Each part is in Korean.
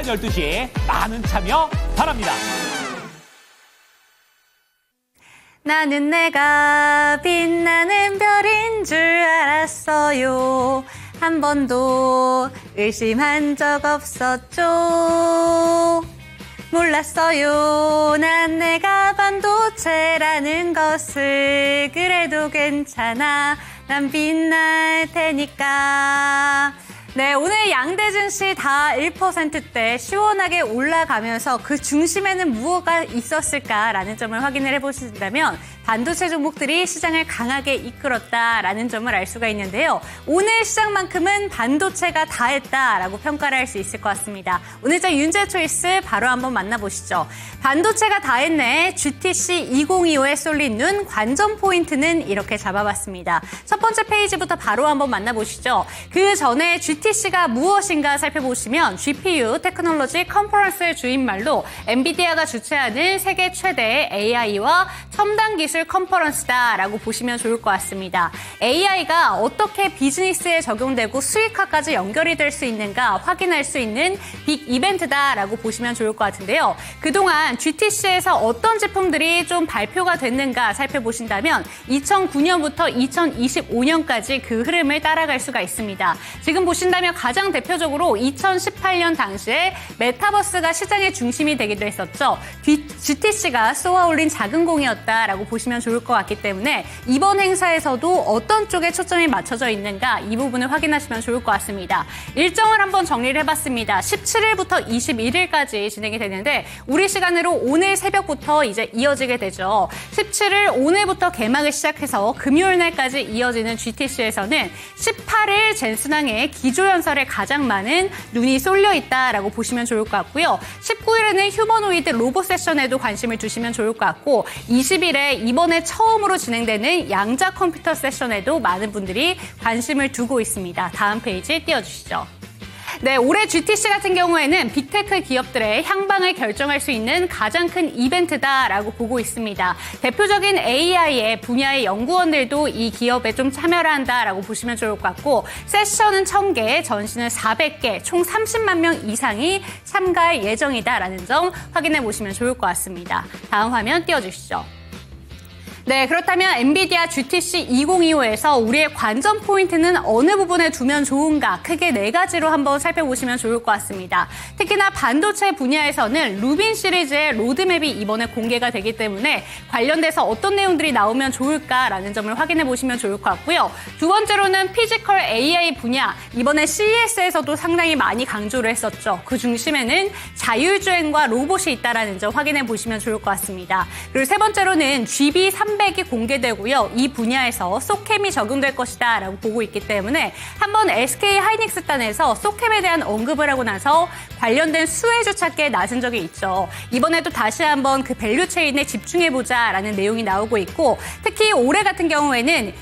12시 많은 참여 바랍니다. 나는 내가 빛나는 별인 줄 알았어요. 한 번도 의심한 적 없었죠. 몰랐어요. 난 내가 반도체라는 것을. 그래도 괜찮아. 난 빛날 테니까. 네, 오늘 양대준 씨 다 1%대 시원하게 올라가면서 그 중심에는 무엇가 있었을까라는 점을 확인을 해보신다면 반도체 종목들이 시장을 강하게 이끌었다라는 점을 알 수가 있는데요. 오늘 시장만큼은 반도체가 다 했다라고 평가를 할 수 있을 것 같습니다. 오늘 저 윤재 초이스 바로 한번 만나보시죠. 반도체가 다 했네. GTC 2025에 쏠린 눈 관전 포인트는 이렇게 잡아봤습니다. 첫 번째 페이지부터 바로 한번 만나보시죠. 그 전에 GTC가 무엇인가 살펴보시면 GPU 테크놀로지 컨퍼런스의 주인말로 엔비디아가 주최하는 세계 최대의 AI와 첨단 기술 컨퍼런스다라고 보시면 좋을 것 같습니다. AI가 어떻게 비즈니스에 적용되고 수익화까지 연결이 될 수 있는가 확인할 수 있는 빅 이벤트다라고 보시면 좋을 것 같은데요. 그동안 GTC에서 어떤 제품들이 좀 발표가 됐는가 살펴보신다면 2009년부터 2025년까지 그 흐름을 따라갈 수가 있습니다. 지금 보신다면 가장 대표적으로 2018년 당시에 메타버스가 시장의 중심이 되기도 했었죠. GTC가 쏘아올린 작은 공이었다라고 보시면 좋을 것 같기 때문에 이번 행사에서도 어떤 쪽에 초점이 맞춰져 있는가 이 부분을 확인하시면 좋을 것 같습니다. 일정을 한번 정리를 해봤습니다. 17일부터 21일까지 진행이 되는데 우리 시간으로 오늘 새벽부터 이제 이어지게 되죠. 17일 오늘부터 개막을 시작해서 금요일 날까지 이어지는 GTC에서는 18일 젠슨항의 기조연설에 가장 많은 눈이 쏠려 있다라고 보시면 좋을 것 같고요. 19일에는 휴머노이드 로봇 세션에도 관심을 두시면 좋을 것 같고 20일에 이번에 처음으로 진행되는 양자 컴퓨터 세션에도 많은 분들이 관심을 두고 있습니다. 다음 페이지 띄워주시죠. 네, 올해 GTC 같은 경우에는 빅테크 기업들의 향방을 결정할 수 있는 가장 큰 이벤트다라고 보고 있습니다. 대표적인 AI의 분야의 연구원들도 이 기업에 좀 참여를 한다라고 보시면 좋을 것 같고 세션은 1000개, 전시는 400개, 총 30만 명 이상이 참가할 예정이다라는 점 확인해 보시면 좋을 것 같습니다. 다음 화면 띄워주시죠. 네, 그렇다면 엔비디아 GTC 2025에서 우리의 관전 포인트는 어느 부분에 두면 좋은가 크게 4가지로 한번 살펴보시면 좋을 것 같습니다. 특히나 반도체 분야에서는 루빈 시리즈의 로드맵이 이번에 공개가 되기 때문에 관련돼서 어떤 내용들이 나오면 좋을까라는 점을 확인해 보시면 좋을 것 같고요. 두 번째로는 피지컬 AI 분야, 이번에 CES에서도 상당히 많이 강조를 했었죠. 그 중심에는 자율주행과 로봇이 있다는 점 확인해 보시면 좋을 것 같습니다. 그리고 세 번째로는 GB300이 공개되고요. 이 분야에서 소캠이 적용될 것이다 라고 보고 있기 때문에 한번 SK 하이닉스단에서 소캠에 대한 언급을 하고 나서 관련된 수혜주 찾기에 나선 적이 있죠. 이번에도 다시 한번 그 밸류체인에 집중해보자 라는 내용이 나오고 있고 특히 올해 같은 경우에는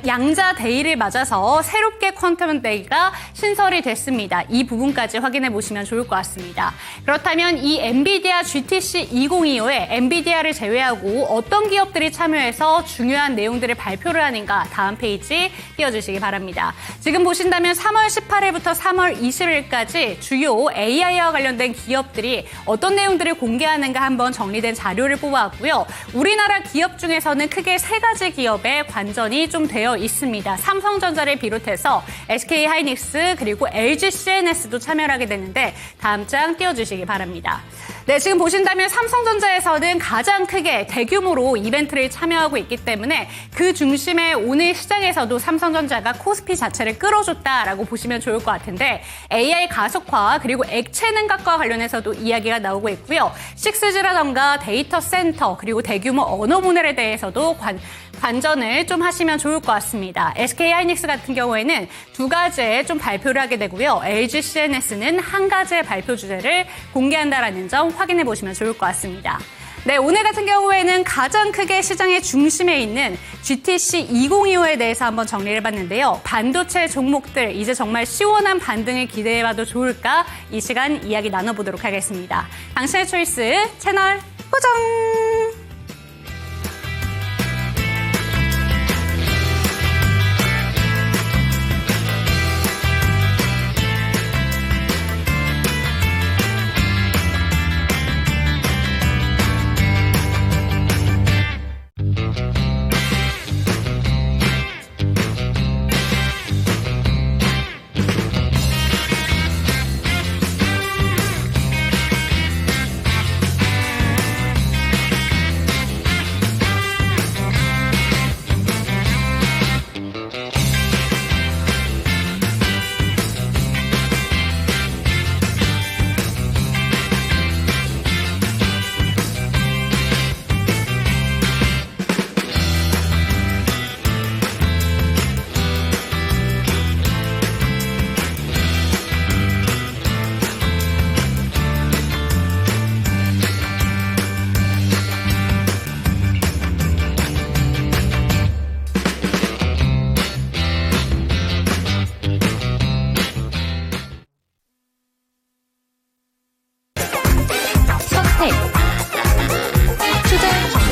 양자 데이를 맞아서 새롭게 퀀텀 데이가 신설이 됐습니다. 이 부분까지 확인해 보시면 좋을 것 같습니다. 그렇다면 이 엔비디아 GTC 2025에 엔비디아를 제외하고 어떤 기업들이 참여해서 중요한 내용들을 발표를 하는가 다음 페이지 띄워주시기 바랍니다. 지금 보신다면 3월 18일부터 3월 20일까지 주요 AI와 관련된 기업들이 어떤 내용들을 공개하는가 한번 정리된 자료를 뽑아왔고요. 우리나라 기업 중에서는 크게 3가지 기업의 관전이 좀 되어 있습니다. 삼성전자를 비롯해서 SK 하이닉스 그리고 LG CNS도 참여를 하게 되는데 다음 장 띄워주시기 바랍니다. 네, 지금 보신다면 삼성전자에서는 가장 크게 대규모로 이벤트를 참여하고 있기 때문에 그 중심에 오늘 시장에서도 삼성전자가 코스피 자체를 끌어줬다라고 보시면 좋을 것 같은데 AI 가속화 그리고 액체 냉각과 관련해서도 이야기가 나오고 있고요. 6G라던가 데이터 센터 그리고 대규모 언어 모델에 대해서도 관전을 좀 하시면 좋을 것 같습니다. SK 하이닉스 같은 경우에는 2가지의 좀 발표를 하게 되고요. LG CNS는 1가지의 발표 주제를 공개한다라는 점 확인해 보시면 좋을 것 같습니다. 네, 오늘 같은 경우에는 가장 크게 시장의 중심에 있는 GTC 2025에 대해서 한번 정리를 해봤는데요. 반도체 종목들 이제 정말 시원한 반등을 기대해봐도 좋을까? 이 시간 이야기 나눠보도록 하겠습니다. 당신의 초이스 채널 고정!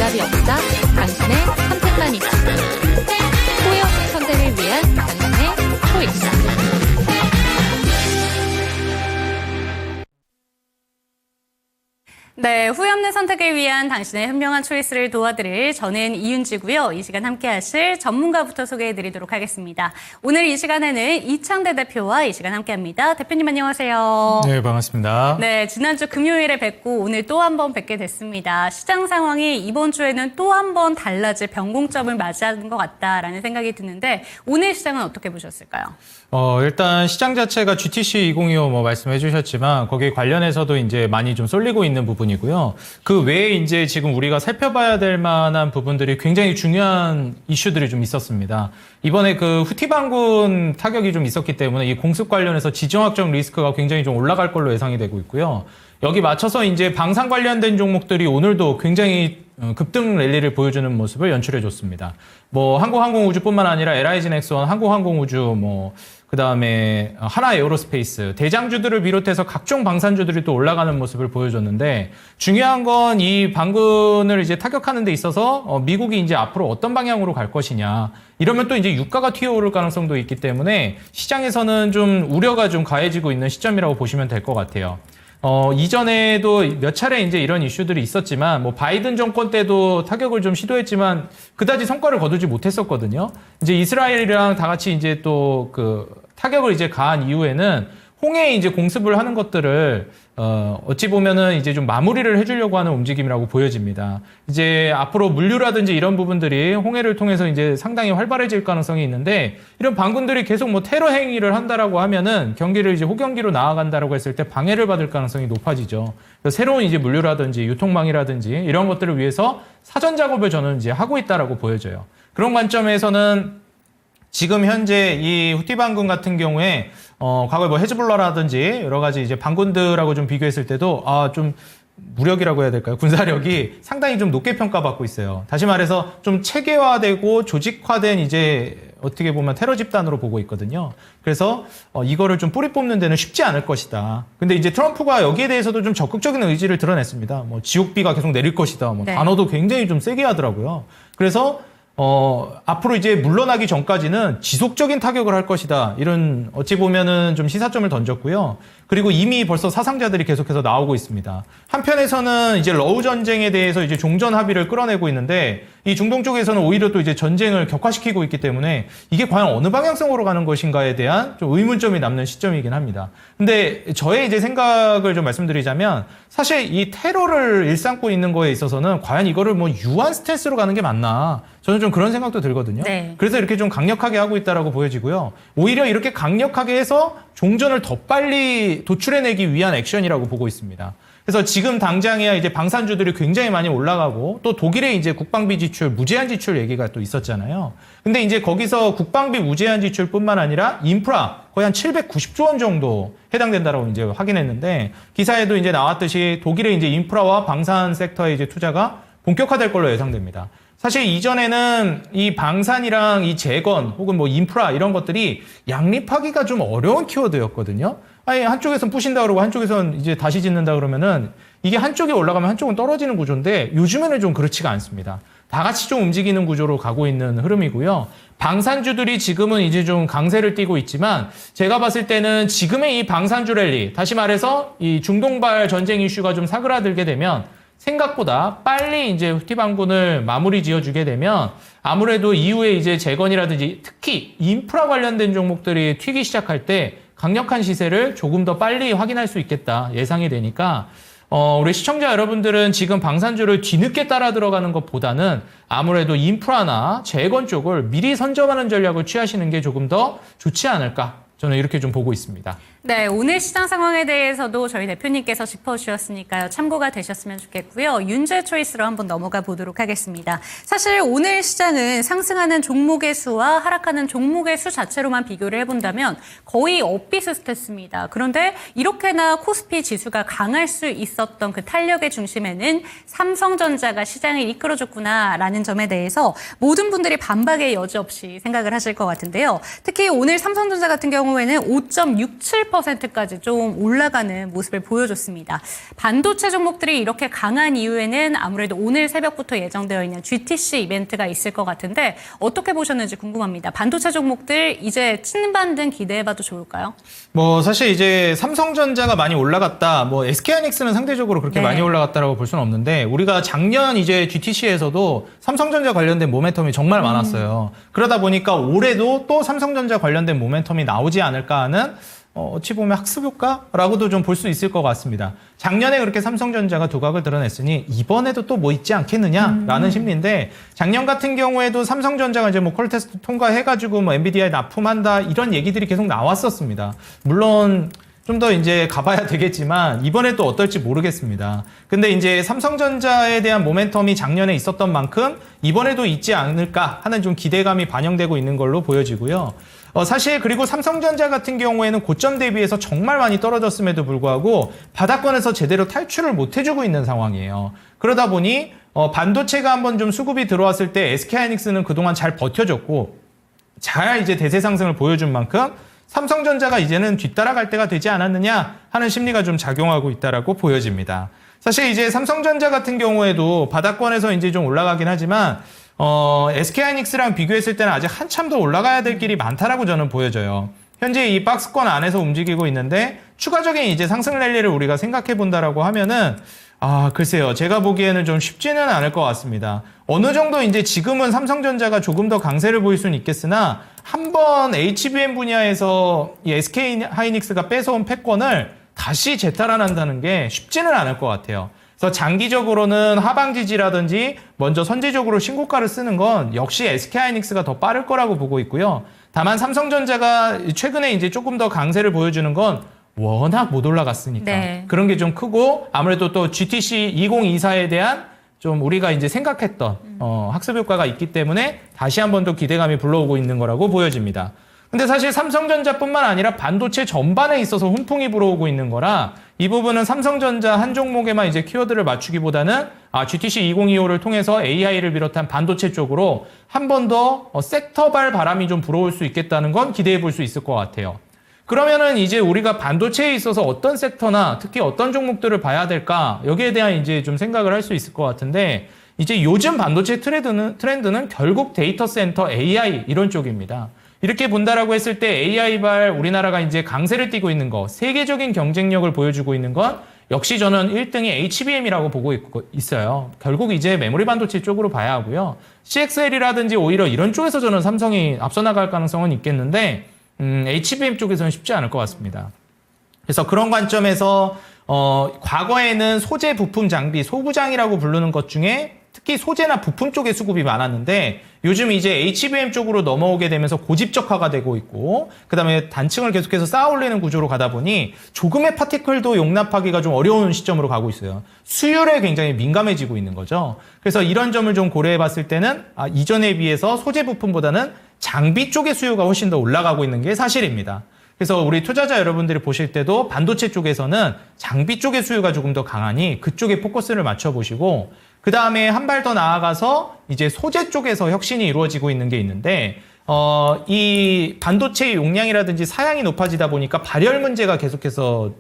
정답이 없다. 당신의 선택만이다. 후회 없는 선택을 위한 당신의 초이스. 네, 후회 없는 선택을 위한 당신의 현명한 초이스를 도와드릴 저는 이윤지고요. 이 시간 함께 하실 전문가부터 소개해드리도록 하겠습니다. 오늘 이 시간에는 이창대 대표와 이 시간 함께합니다. 대표님 안녕하세요. 네, 반갑습니다. 네, 지난주 금요일에 뵙고 오늘 또 한 번 뵙게 됐습니다. 시장 상황이 이번 주에는 또 한 번 달라질 변곡점을 맞이하는 것 같다라는 생각이 드는데 오늘 시장은 어떻게 보셨을까요? 일단 시장 자체가 GTC 2025 뭐 말씀해 주셨지만 거기에 관련해서도 이제 많이 좀 쏠리고 있는 부분이고요. 그 외에 이제 지금 우리가 살펴봐야 될 만한 부분들이 굉장히 중요한 이슈들이 좀 있었습니다. 이번에 그 후티 반군 타격이 좀 있었기 때문에 이 공습 관련해서 지정학적 리스크가 굉장히 좀 올라갈 걸로 예상이 되고 있고요. 여기 맞춰서 이제 방산 관련된 종목들이 오늘도 굉장히 급등 랠리를 보여주는 모습을 연출해 줬습니다. 뭐 한국항공우주뿐만 아니라 LIG넥스원, 한국항공우주, 뭐 그다음에 하나에어로스페이스, 대장주들을 비롯해서 각종 방산주들이 또 올라가는 모습을 보여줬는데 중요한 건 이 반군을 이제 타격하는 데 있어서 미국이 이제 앞으로 어떤 방향으로 갈 것이냐. 이러면 또 이제 유가가 튀어오를 가능성도 있기 때문에 시장에서는 좀 우려가 좀 가해지고 있는 시점이라고 보시면 될 것 같아요. 이전에도 몇 차례 이제 이런 이슈들이 있었지만, 뭐, 바이든 정권 때도 타격을 좀 시도했지만, 그다지 성과를 거두지 못했었거든요. 이제 이스라엘이랑 다 같이 이제 또 타격을 이제 가한 이후에는 홍해에 이제 공습을 하는 것들을, 어찌 보면은 이제 좀 마무리를 해주려고 하는 움직임이라고 보여집니다. 이제 앞으로 물류라든지 이런 부분들이 홍해를 통해서 이제 상당히 활발해질 가능성이 있는데, 이런 반군들이 계속 뭐 테러 행위를 한다라고 하면은 경기를 이제 호경기로 나아간다라고 했을 때 방해를 받을 가능성이 높아지죠. 그래서 새로운 이제 물류라든지 유통망이라든지 이런 것들을 위해서 사전 작업을 저는 이제 하고 있다라고 보여져요. 그런 관점에서는 지금 현재 이 후티 반군 같은 경우에 과거에 뭐 헤즈볼라라든지 여러 가지 이제 반군들하고 좀 비교했을 때도 좀 무력이라고 해야 될까요? 군사력이 상당히 좀 높게 평가받고 있어요. 다시 말해서 좀 체계화되고 조직화된 이제 어떻게 보면 테러 집단으로 보고 있거든요. 그래서 이거를 좀 뿌리 뽑는 데는 쉽지 않을 것이다. 근데 이제 트럼프가 여기에 대해서도 좀 적극적인 의지를 드러냈습니다. 뭐 지옥비가 계속 내릴 것이다. 뭐 네. 단어도 굉장히 좀 세게 하더라고요. 그래서 앞으로 이제 물러나기 전까지는 지속적인 타격을 할 것이다. 이런 어찌 보면은 좀 시사점을 던졌고요. 그리고 이미 벌써 사상자들이 계속해서 나오고 있습니다. 한편에서는 이제 러우 전쟁에 대해서 이제 종전 합의를 끌어내고 있는데 이 중동 쪽에서는 오히려 또 이제 전쟁을 격화시키고 있기 때문에 이게 과연 어느 방향성으로 가는 것인가에 대한 좀 의문점이 남는 시점이긴 합니다. 근데 저의 이제 생각을 좀 말씀드리자면 사실 이 테러를 일삼고 있는 거에 있어서는 과연 이거를 뭐 유한 스탠스로 가는 게 맞나? 저는 좀 그런 생각도 들거든요. 네. 그래서 이렇게 좀 강력하게 하고 있다라고 보여지고요. 오히려 이렇게 강력하게 해서 종전을 더 빨리 도출해내기 위한 액션이라고 보고 있습니다. 그래서 지금 당장이야 이제 방산주들이 굉장히 많이 올라가고 또 독일의 이제 국방비 지출, 무제한 지출 얘기가 또 있었잖아요. 근데 이제 거기서 국방비 무제한 지출뿐만 아니라 인프라 거의 한 790조 원 정도 해당된다라고 이제 확인했는데 기사에도 이제 나왔듯이 독일의 이제 인프라와 방산 섹터의 이제 투자가 본격화될 걸로 예상됩니다. 사실 이전에는 이 방산이랑 이 재건 혹은 뭐 인프라 이런 것들이 양립하기가 좀 어려운 키워드였거든요. 아니 한쪽에선 부신다 그러고 한쪽에선 이제 다시 짓는다 그러면은 이게 한쪽이 올라가면 한쪽은 떨어지는 구조인데 요즘에는 좀 그렇지가 않습니다. 다 같이 좀 움직이는 구조로 가고 있는 흐름이고요. 방산주들이 지금은 이제 좀 강세를 띠고 있지만 제가 봤을 때는 지금의 이 방산주 랠리, 다시 말해서 이 중동발 전쟁 이슈가 좀 사그라들게 되면 생각보다 빨리 이제 후티 반군을 마무리 지어주게 되면 아무래도 이후에 이제 재건이라든지 특히 인프라 관련된 종목들이 튀기 시작할 때 강력한 시세를 조금 더 빨리 확인할 수 있겠다 예상이 되니까 우리 시청자 여러분들은 지금 방산주를 뒤늦게 따라 들어가는 것보다는 아무래도 인프라나 재건 쪽을 미리 선점하는 전략을 취하시는 게 조금 더 좋지 않을까 저는 이렇게 좀 보고 있습니다. 네, 오늘 시장 상황에 대해서도 저희 대표님께서 짚어주셨으니까요. 참고가 되셨으면 좋겠고요. 윤재 초이스로 한번 넘어가 보도록 하겠습니다. 사실 오늘 시장은 상승하는 종목의 수와 하락하는 종목의 수 자체로만 비교를 해본다면 거의 엇비슷했습니다. 그런데 이렇게나 코스피 지수가 강할 수 있었던 그 탄력의 중심에는 삼성전자가 시장을 이끌어줬구나라는 점에 대해서 모든 분들이 반박의 여지 없이 생각을 하실 것 같은데요. 특히 오늘 삼성전자 같은 경우 경우에는 5.67%까지 좀 올라가는 모습을 보여줬습니다. 반도체 종목들이 이렇게 강한 이유에는 아무래도 오늘 새벽부터 예정되어 있는 GTC 이벤트가 있을 것 같은데 어떻게 보셨는지 궁금합니다. 반도체 종목들 이제 친반등 기대해봐도 좋을까요? 뭐 사실 이제 삼성전자가 많이 올라갔다, 뭐 SK하이닉스는 상대적으로 그렇게 네. 많이 올라갔다라고 볼 수는 없는데 우리가 작년 이제 GTC에서도 삼성전자 관련된 모멘텀이 정말 많았어요. 그러다 보니까 올해도 또 삼성전자 관련된 모멘텀이 나오지 않을까 하는 어찌 보면 학습 효과라고도 좀 볼 수 있을 것 같습니다. 작년에 그렇게 삼성전자가 두각을 드러냈으니 이번에도 또 뭐 있지 않겠느냐라는 심리인데 작년 같은 경우에도 삼성전자가 이제 뭐 콜 테스트 통과해가지고 뭐 엔비디아에 납품한다 이런 얘기들이 계속 나왔었습니다. 물론 좀 더 이제 가봐야 되겠지만 이번에 또 어떨지 모르겠습니다. 근데 이제 삼성전자에 대한 모멘텀이 작년에 있었던 만큼 이번에도 있지 않을까 하는 좀 기대감이 반영되고 있는 걸로 보여지고요. 사실 그리고 삼성전자 같은 경우에는 고점 대비해서 정말 많이 떨어졌음에도 불구하고 바닥권에서 제대로 탈출을 못 해주고 있는 상황이에요. 그러다 보니 반도체가 한번 좀 수급이 들어왔을 때 SK하이닉스는 그동안 잘 버텨줬고 잘 이제 대세 상승을 보여준 만큼 삼성전자가 이제는 뒤따라갈 때가 되지 않았느냐 하는 심리가 좀 작용하고 있다라고 보여집니다. 사실 이제 삼성전자 같은 경우에도 바닥권에서 이제 좀 올라가긴 하지만 SK하이닉스랑 비교했을 때는 아직 한참 더 올라가야 될 길이 많다라고 저는 보여져요. 현재 이 박스권 안에서 움직이고 있는데 추가적인 이제 상승 랠리를 우리가 생각해 본다라고 하면은 글쎄요. 제가 보기에는 좀 쉽지는 않을 것 같습니다. 어느 정도 이제 지금은 삼성전자가 조금 더 강세를 보일 수는 있겠으나 한번 HBM 분야에서 이 SK하이닉스가 뺏어온 패권을 다시 재탈환한다는 게 쉽지는 않을 것 같아요. 그래서 장기적으로는 하방 지지라든지 먼저 선제적으로 신고가를 쓰는 건 역시 SK하이닉스가 더 빠를 거라고 보고 있고요. 다만 삼성전자가 최근에 이제 조금 더 강세를 보여주는 건 워낙 못 올라갔으니까 네. 그런 게 좀 크고 아무래도 또 GTC 2024에 대한 좀 우리가 이제 생각했던 학습 효과가 있기 때문에 다시 한번 더 기대감이 불러오고 있는 거라고 보여집니다. 근데 사실 삼성전자뿐만 아니라 반도체 전반에 있어서 훈풍이 불어오고 있는 거라 이 부분은 삼성전자 한 종목에만 이제 키워드를 맞추기보다는 GTC 2025를 통해서 AI를 비롯한 반도체 쪽으로 한 번 더 섹터발 바람이 좀 불어올 수 있겠다는 건 기대해 볼 수 있을 것 같아요. 그러면은 이제 우리가 반도체에 있어서 어떤 섹터나 특히 어떤 종목들을 봐야 될까 여기에 대한 이제 좀 생각을 할 수 있을 것 같은데 이제 요즘 반도체 트렌드는 결국 데이터 센터 AI 이런 쪽입니다. 이렇게 본다라고 했을 때 AI발 우리나라가 이제 강세를 띠고 있는 거, 세계적인 경쟁력을 보여주고 있는 건 역시 저는 1등이 HBM이라고 보고 있어요. 결국 이제 메모리 반도체 쪽으로 봐야 하고요. CXL이라든지 오히려 이런 쪽에서 저는 삼성이 앞서 나갈 가능성은 있겠는데 HBM 쪽에서는 쉽지 않을 것 같습니다. 그래서 그런 관점에서 과거에는 소재, 부품, 장비, 소부장이라고 부르는 것 중에 특히 소재나 부품 쪽의 수급이 많았는데 요즘 이제 HBM 쪽으로 넘어오게 되면서 고집적화가 되고 있고 그다음에 단층을 계속해서 쌓아 올리는 구조로 가다 보니 조금의 파티클도 용납하기가 좀 어려운 시점으로 가고 있어요. 수율에 굉장히 민감해지고 있는 거죠. 그래서 이런 점을 좀 고려해 봤을 때는 이전에 비해서 소재 부품보다는 장비 쪽의 수요가 훨씬 더 올라가고 있는 게 사실입니다. 그래서 우리 투자자 여러분들이 보실 때도 반도체 쪽에서는 장비 쪽의 수요가 조금 더 강하니 그쪽에 포커스를 맞춰보시고 그 다음에 한 발 더 나아가서 이제 소재 쪽에서 혁신이 이루어지고 있는 게 있는데 이 반도체의 용량이라든지 사양이 높아지다 보니까 발열 문제가 계속해서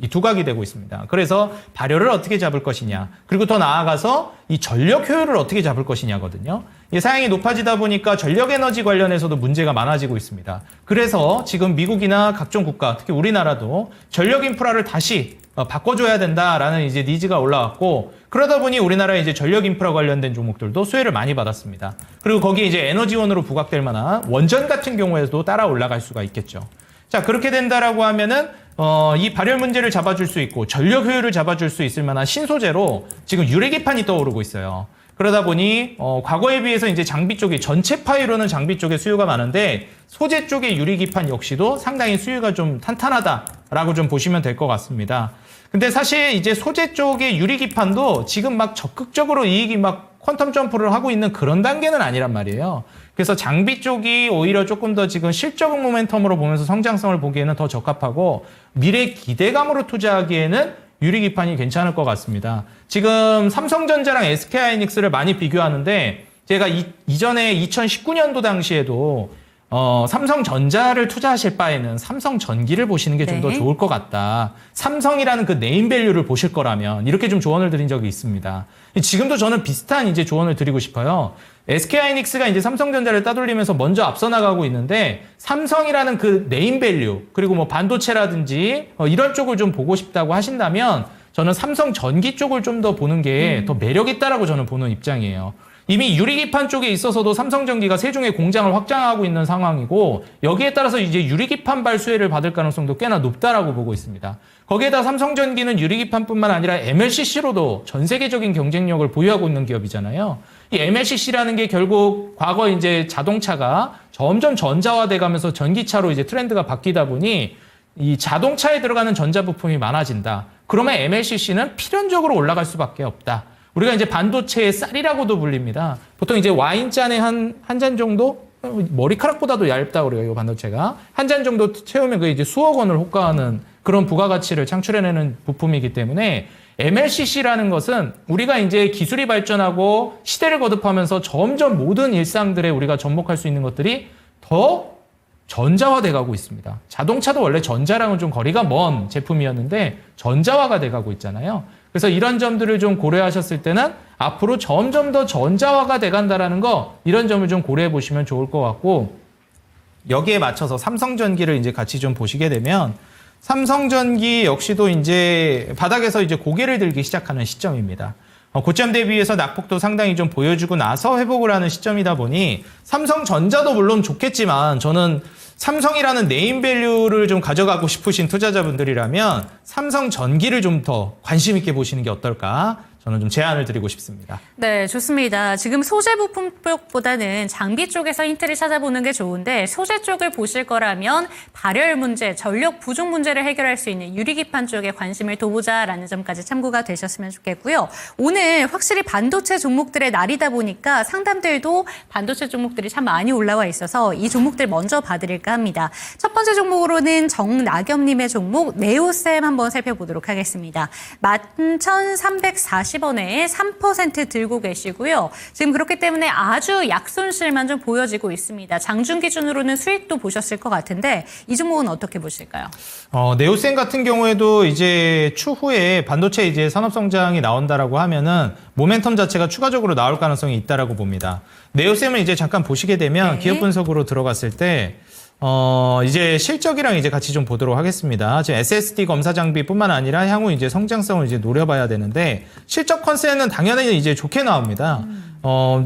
이 두각이 되고 있습니다. 그래서 발열을 어떻게 잡을 것이냐 그리고 더 나아가서 이 전력 효율을 어떻게 잡을 것이냐거든요. 이 사양이 높아지다 보니까 전력 에너지 관련해서도 문제가 많아지고 있습니다. 그래서 지금 미국이나 각종 국가 특히 우리나라도 전력 인프라를 다시 바꿔줘야 된다라는 이제 니즈가 올라왔고 그러다 보니 우리나라의 이제 전력 인프라 관련된 종목들도 수혜를 많이 받았습니다. 그리고 거기에 이제 에너지원으로 부각될 만한 원전 같은 경우에도 따라 올라갈 수가 있겠죠. 자, 그렇게 된다라고 하면은 이 발열 문제를 잡아줄 수 있고 전력 효율을 잡아줄 수 있을 만한 신소재로 지금 유래기판이 떠오르고 있어요. 그러다 보니 과거에 비해서 이제 장비 쪽이 전체 파이로는 장비 쪽에 수요가 많은데 소재 쪽의 유리기판 역시도 상당히 수요가 좀 탄탄하다라고 좀 보시면 될 것 같습니다. 근데 사실 이제 소재 쪽의 유리기판도 지금 막 적극적으로 이익이 막 퀀텀 점프를 하고 있는 그런 단계는 아니란 말이에요. 그래서 장비 쪽이 오히려 조금 더 지금 실적 모멘텀으로 보면서 성장성을 보기에는 더 적합하고 미래 기대감으로 투자하기에는 유리기판이 괜찮을 것 같습니다. 지금 삼성전자랑 SK하이닉스를 많이 비교하는데 제가 이전에 2019년도 당시에도 삼성전자를 투자하실 바에는 삼성전기를 보시는 게 좀 더 네. 좋을 것 같다. 삼성이라는 그 네임밸류를 보실 거라면 이렇게 좀 조언을 드린 적이 있습니다. 지금도 저는 비슷한 이제 조언을 드리고 싶어요. SK하이닉스가 이제 삼성전자를 따돌리면서 먼저 앞서 나가고 있는데 삼성이라는 그 네임밸류 그리고 뭐 반도체라든지 이런 쪽을 좀 보고 싶다고 하신다면 저는 삼성전기 쪽을 좀 더 보는 게 더 매력 있다라고 저는 보는 입장이에요. 이미 유리기판 쪽에 있어서도 삼성전기가 세종에 공장을 확장하고 있는 상황이고 여기에 따라서 이제 유리기판 발수혜를 받을 가능성도 꽤나 높다라고 보고 있습니다. 거기에다 삼성전기는 유리기판뿐만 아니라 MLCC로도 전 세계적인 경쟁력을 보유하고 있는 기업이잖아요. 이 MLCC라는 게 결국 과거 이제 자동차가 점점 전자화돼 가면서 전기차로 이제 트렌드가 바뀌다 보니 이 자동차에 들어가는 전자부품이 많아진다. 그러면 MLCC는 필연적으로 올라갈 수밖에 없다. 우리가 이제 반도체의 쌀이라고도 불립니다. 보통 이제 와인잔에 한 잔 정도? 머리카락보다도 얇다 그래요, 이 반도체가. 한 잔 정도 채우면 그게 이제 수억 원을 호가하는 그런 부가가치를 창출해내는 부품이기 때문에 MLCC라는 것은 우리가 이제 기술이 발전하고 시대를 거듭하면서 점점 모든 일상들에 우리가 접목할 수 있는 것들이 더 전자화돼 가고 있습니다. 자동차도 원래 전자랑은 좀 거리가 먼 제품이었는데 전자화가 돼 가고 있잖아요. 그래서 이런 점들을 좀 고려하셨을 때는 앞으로 점점 더 전자화가 돼간다라는 거 이런 점을 좀 고려해 보시면 좋을 것 같고 여기에 맞춰서 삼성전기를 이제 같이 좀 보시게 되면 삼성전기 역시도 이제 바닥에서 이제 고개를 들기 시작하는 시점입니다. 고점 대비해서 낙폭도 상당히 좀 보여주고 나서 회복을 하는 시점이다 보니 삼성전자도 물론 좋겠지만 저는 삼성이라는 네임밸류를 좀 가져가고 싶으신 투자자분들이라면 삼성전기를 좀 더 관심 있게 보시는 게 어떨까? 저는 좀 제안을 드리고 싶습니다. 네, 좋습니다. 지금 소재 부품 쪽보다는 장비 쪽에서 힌트를 찾아보는 게 좋은데 소재 쪽을 보실 거라면 발열 문제, 전력 부족 문제를 해결할 수 있는 유리기판 쪽에 관심을 둬보자라는 점까지 참고가 되셨으면 좋겠고요. 오늘 확실히 반도체 종목들의 날이다 보니까 상담들도 반도체 종목들이 참 많이 올라와 있어서 이 종목들 먼저 봐드릴까 합니다. 첫 번째 종목으로는 정나겸님의 종목 네오셈 한번 살펴보도록 하겠습니다. 11,340원에 3% 들고 계시고요. 지금 그렇기 때문에 아주 약손실만 좀 보여지고 있습니다. 장중 기준으로는 수익도 보셨을 것 같은데 이 종목은 어떻게 보실까요? 네오셈 같은 경우에도 이제 추후에 반도체 이제 산업 성장이 나온다라고 하면은 모멘텀 자체가 추가적으로 나올 가능성이 있다라고 봅니다. 네오셈을 이제 잠깐 보시게 되면 네. 기업 분석으로 들어갔을 때 이제 실적이랑 이제 같이 좀 보도록 하겠습니다. 지금 SSD 검사 장비뿐만 아니라 향후 이제 성장성을 이제 노려봐야 되는데 실적 컨셉은 당연히 이제 좋게 나옵니다.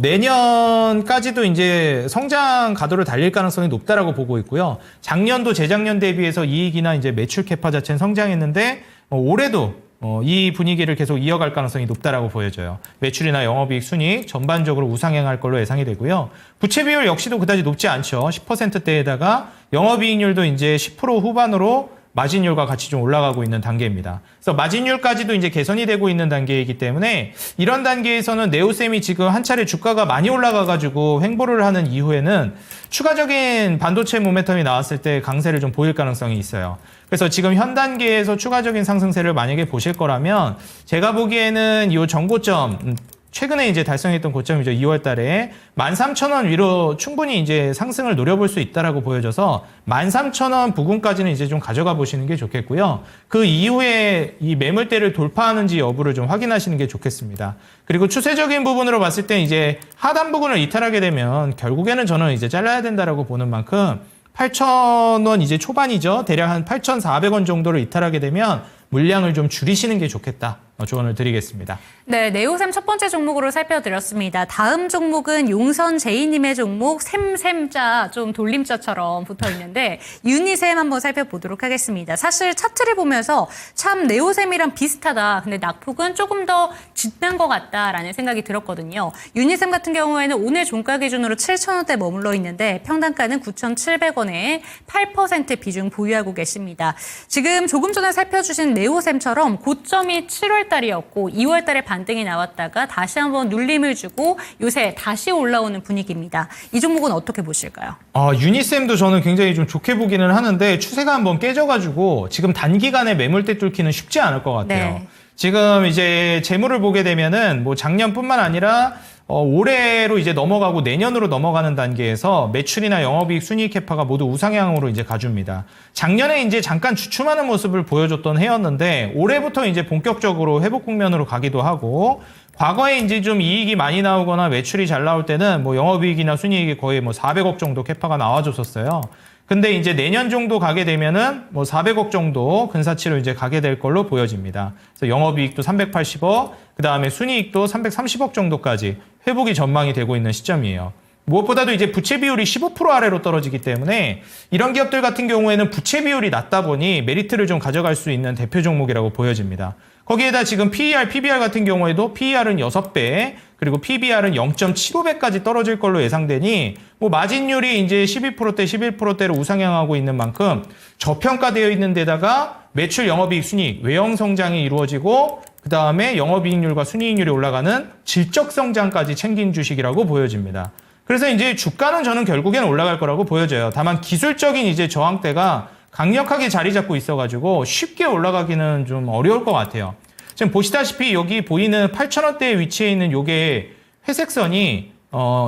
내년까지도 이제 성장 가도를 달릴 가능성이 높다라고 보고 있고요. 작년도 재작년 대비해서 이익이나 이제 매출 캐파 자체는 성장했는데 올해도 이 분위기를 계속 이어갈 가능성이 높다라고 보여져요. 매출이나 영업이익 순이익 전반적으로 우상향할 걸로 예상이 되고요. 부채 비율 역시도 그다지 높지 않죠. 10%대에다가 영업이익률도 이제 10% 후반으로 마진율과 같이 좀 올라가고 있는 단계입니다. 그래서 마진율까지도 이제 개선이 되고 있는 단계이기 때문에 이런 단계에서는 네오셈이 지금 한 차례 주가가 많이 올라가가지고 횡보를 하는 이후에는 추가적인 반도체 모멘텀이 나왔을 때 강세를 좀 보일 가능성이 있어요. 그래서 지금 현 단계에서 추가적인 상승세를 만약에 보실 거라면 제가 보기에는 이 정고점 최근에 이제 달성했던 고점이죠. 2월 달에 13,000원 위로 충분히 이제 상승을 노려볼 수 있다라고 보여져서 13,000원 부근까지는 이제 좀 가져가 보시는 게 좋겠고요. 그 이후에 이 매물대를 돌파하는지 여부를 좀 확인하시는 게 좋겠습니다. 그리고 추세적인 부분으로 봤을 때 이제 하단 부근을 이탈하게 되면 결국에는 저는 이제 잘라야 된다라고 보는 만큼 8,000원 이제 초반이죠. 대략 한 8,400원 정도를 이탈하게 되면 물량을 좀 줄이시는 게 좋겠다. 조언을 드리겠습니다. 네, 네오셈 첫 번째 종목으로 살펴드렸습니다. 다음 종목은 용선 제이님의 종목 샘자 좀 돌림자처럼 붙어 있는데 유니셈 한번 살펴보도록 하겠습니다. 사실 차트를 보면서 참 네오셈이랑 비슷하다. 근데 낙폭은 조금 더 짙은 것 같다라는 생각이 들었거든요. 유니셈 같은 경우에는 오늘 종가 기준으로 7,000원대 머물러 있는데 평단가는 9,700원에 8% 비중 보유하고 계십니다. 지금 조금 전에 살펴주신 네오셈처럼 고점이 7월 달이었고 2월 달에 반등이 나왔다가 다시 한번 눌림을 주고 요새 다시 올라오는 분위기입니다. 이 종목은 어떻게 보실까요? 유니셈도 저는 굉장히 좀 좋게 보기는 하는데 추세가 한번 깨져가지고 지금 단기간에 매물대 뚫기는 쉽지 않을 것 같아요. 네. 지금 이제 재물을 보게 되면은 뭐 작년뿐만 아니라 올해로 이제 넘어가고 내년으로 넘어가는 단계에서 매출이나 영업이익, 순이익 캐파가 모두 우상향으로 이제 가줍니다. 작년에 이제 잠깐 주춤하는 모습을 보여줬던 해였는데 올해부터 이제 본격적으로 회복 국면으로 가기도 하고 과거에 이제 좀 이익이 많이 나오거나 매출이 잘 나올 때는 뭐 영업이익이나 순이익이 거의 뭐 400억 정도 캐파가 나와줬었어요. 근데 이제 내년 정도 가게 되면은 뭐 400억 정도 근사치로 이제 가게 될 걸로 보여집니다. 그래서 영업이익도 380억, 그 다음에 순이익도 330억 정도까지 회복이 전망이 되고 있는 시점이에요. 무엇보다도 이제 부채 비율이 15% 아래로 떨어지기 때문에 이런 기업들 같은 경우에는 부채 비율이 낮다 보니 메리트를 좀 가져갈 수 있는 대표 종목이라고 보여집니다. 거기에다 지금 PER, PBR 같은 경우에도 PER은 6배, 그리고 PBR은 0.75배까지 떨어질 걸로 예상되니 뭐 마진율이 이제 12%대, 11%대로 우상향하고 있는 만큼 저평가되어 있는 데다가 매출, 영업이익, 순이익, 외형 성장이 이루어지고 그 다음에 영업이익률과 순이익률이 올라가는 질적 성장까지 챙긴 주식이라고 보여집니다. 그래서 이제 주가는 저는 결국에는 올라갈 거라고 보여져요. 다만 기술적인 이제 저항대가 강력하게 자리 잡고 있어가지고 쉽게 올라가기는 좀 어려울 것 같아요. 지금 보시다시피 여기 보이는 8,000원대에 위치해 있는 요게 회색 선이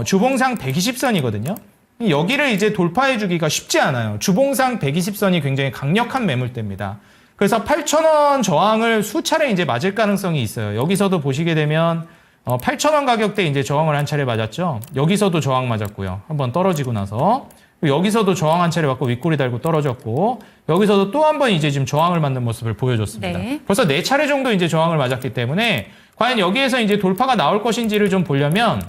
주봉상 120선이거든요. 여기를 이제 돌파해 주기가 쉽지 않아요. 주봉상 120선이 굉장히 강력한 매물대입니다. 그래서 8,000원 저항을 수차례 이제 맞을 가능성이 있어요. 여기서도 보시게 되면 8,000원 가격대 이제 저항을 한 차례 맞았죠. 여기서도 저항 맞았고요. 한번 떨어지고 나서 여기서도 저항 한 차례 맞고 윗꼬리 달고 떨어졌고 여기서도 또 한 번 이제 지금 저항을 맞는 모습을 보여줬습니다. 네. 벌써 4차례 정도 이제 저항을 맞았기 때문에 과연 여기에서 이제 돌파가 나올 것인지를 좀 보려면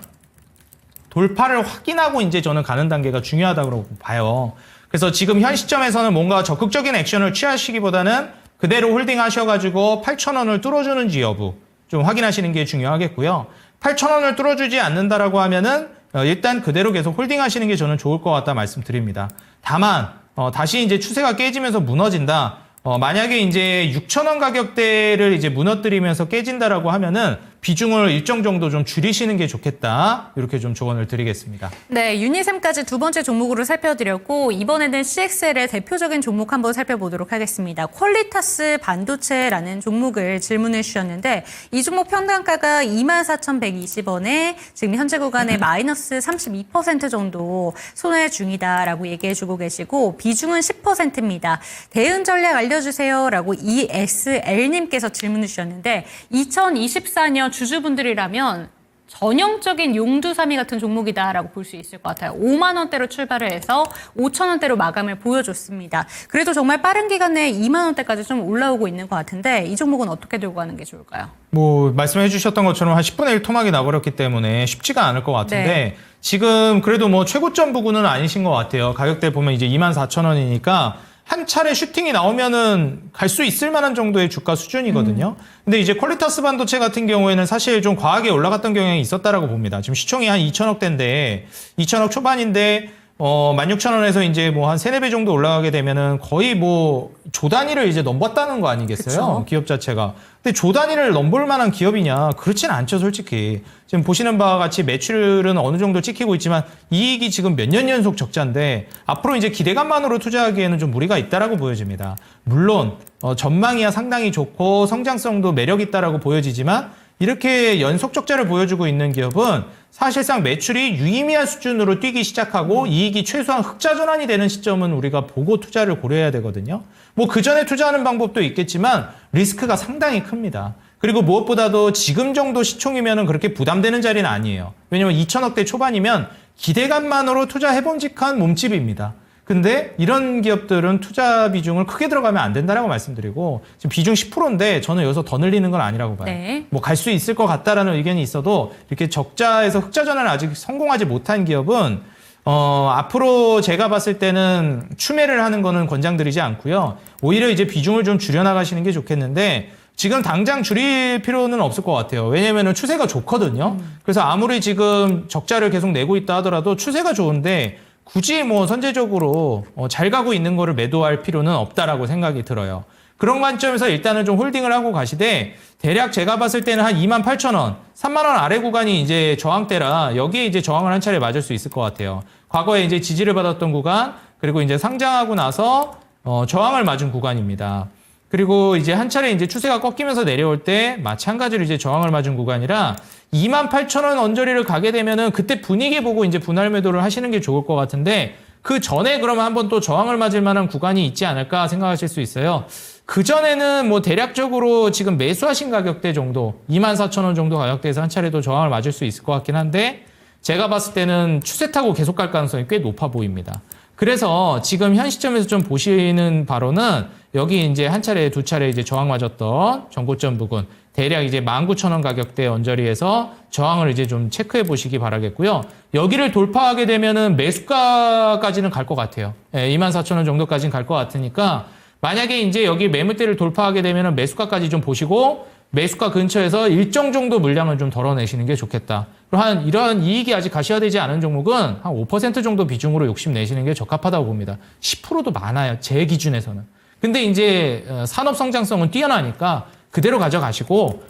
돌파를 확인하고 이제 저는 가는 단계가 중요하다고 봐요. 그래서 지금 현 시점에서는 뭔가 적극적인 액션을 취하시기보다는 그대로 홀딩하셔가지고 8,000원을 뚫어주는지 여부 좀 확인하시는 게 중요하겠고요. 8,000원을 뚫어주지 않는다라고 하면은 일단 그대로 계속 홀딩하시는 게 저는 좋을 것 같다 말씀드립니다. 다만 다시 이제 추세가 깨지면서 무너진다. 만약에 이제 6,000원 가격대를 이제 무너뜨리면서 깨진다라고 하면은 비중을 일정 정도 좀 줄이시는 게 좋겠다. 이렇게 좀 조언을 드리겠습니다. 네, 유니셈까지 두 번째 종목으로 살펴드렸고 이번에는 CXL의 대표적인 종목 한번 살펴보도록 하겠습니다. 퀄리타스 반도체라는 종목을 질문해 주셨는데 이 종목 평단가가 24,120원에 지금 현재 구간에 마이너스 32% 정도 손해 중이다라고 얘기해 주고 계시고 비중은 10%입니다. 대응 전략 알려주세요라고 ESL님께서 질문해 주셨는데 2024년 주주분들이라면 전형적인 용두사미 같은 종목이다라고 볼 수 있을 것 같아요. 5만 원대로 출발을 해서 5천 원대로 마감을 보여줬습니다. 그래도 정말 빠른 기간 내에 2만 원대까지 좀 올라오고 있는 것 같은데 이 종목은 어떻게 들고 가는 게 좋을까요? 뭐 말씀해 주셨던 것처럼 한 10분의 1 토막이 나버렸기 때문에 쉽지가 않을 것 같은데 네. 지금 그래도 뭐 최고점 부근은 아니신 것 같아요. 가격대 보면 이제 24,000원이니까 한 차례 슈팅이 나오면은 갈 수 있을 만한 정도의 주가 수준이거든요. 근데 이제 퀄리타스 반도체 같은 경우에는 사실 좀 과하게 올라갔던 경향이 있었다라고 봅니다. 지금 시총이 한 2천억대인데 2천억 초반인데 16,000원에서 이제 뭐 한 3, 4배 정도 올라가게 되면은 거의 뭐 조 단위를 이제 넘봤다는 거 아니겠어요? 그쵸. 기업 자체가. 근데 조 단위를 넘볼 만한 기업이냐? 그렇진 않죠, 솔직히. 지금 보시는 바와 같이 매출은 어느 정도 찍히고 있지만 이익이 지금 몇 년 연속 적자인데 앞으로 이제 기대감만으로 투자하기에는 좀 무리가 있다라고 보여집니다. 물론 전망이야 상당히 좋고 성장성도 매력 있다라고 보여지지만 이렇게 연속 적자를 보여주고 있는 기업은 사실상 매출이 유의미한 수준으로 뛰기 시작하고 이익이 최소한 흑자 전환이 되는 시점은 우리가 보고 투자를 고려해야 되거든요. 뭐 그 전에 투자하는 방법도 있겠지만 리스크가 상당히 큽니다. 그리고 무엇보다도 지금 정도 시총이면은 그렇게 부담되는 자리는 아니에요. 왜냐면 2천억대 초반이면 기대감만으로 투자해봄직한 몸집입니다. 근데 이런 기업들은 투자 비중을 크게 들어가면 안 된다라고 말씀드리고 지금 비중 10%인데 저는 여기서 더 늘리는 건 아니라고 봐요. 네. 뭐 갈 수 있을 것 같다라는 의견이 있어도 이렇게 적자에서 흑자 전환을 아직 성공하지 못한 기업은 앞으로 제가 봤을 때는 추매를 하는 거는 권장드리지 않고요. 오히려 이제 비중을 좀 줄여나가시는 게 좋겠는데 지금 당장 줄일 필요는 없을 것 같아요. 왜냐면은 추세가 좋거든요. 그래서 아무리 지금 적자를 계속 내고 있다 하더라도 추세가 좋은데 굳이 뭐 선제적으로 잘 가고 있는 거를 매도할 필요는 없다라고 생각이 들어요. 그런 관점에서 일단은 좀 홀딩을 하고 가시되 대략 제가 봤을 때는 한 28,000원, 3만 원 아래 구간이 이제 저항대라 여기에 이제 저항을 한 차례 맞을 수 있을 것 같아요. 과거에 이제 지지를 받았던 구간 그리고 이제 상장하고 나서 저항을 맞은 구간입니다. 그리고 이제 한 차례 이제 추세가 꺾이면서 내려올 때 마찬가지로 이제 저항을 맞은 구간이라 28,000원 언저리를 가게 되면은 그때 분위기 보고 이제 분할 매도를 하시는 게 좋을 것 같은데 그 전에 그러면 한번 또 저항을 맞을 만한 구간이 있지 않을까 생각하실 수 있어요. 그 전에는 뭐 대략적으로 지금 매수하신 가격대 정도 24,000원 정도 가격대에서 한 차례 또 저항을 맞을 수 있을 것 같긴 한데 제가 봤을 때는 추세 타고 계속 갈 가능성이 꽤 높아 보입니다. 그래서 지금 현 시점에서 좀 보시는 바로는 여기 이제 한 차례, 두 차례 이제 저항 맞았던 전고점 부근 대략 이제 19,000원 가격대 언저리에서 저항을 이제 좀 체크해 보시기 바라겠고요. 여기를 돌파하게 되면은 매수가까지는 갈 것 같아요. 24,000원 정도까지는 갈 것 같으니까 만약에 이제 여기 매물대를 돌파하게 되면은 매수가까지 좀 보시고 매수가 근처에서 일정 정도 물량을 좀 덜어내시는 게 좋겠다. 그리고 한 이런 이익이 아직 가시화되지 않은 종목은 한 5% 정도 비중으로 욕심내시는 게 적합하다고 봅니다. 10%도 많아요. 제 기준에서는. 근데 이제 산업 성장성은 뛰어나니까 그대로 가져가시고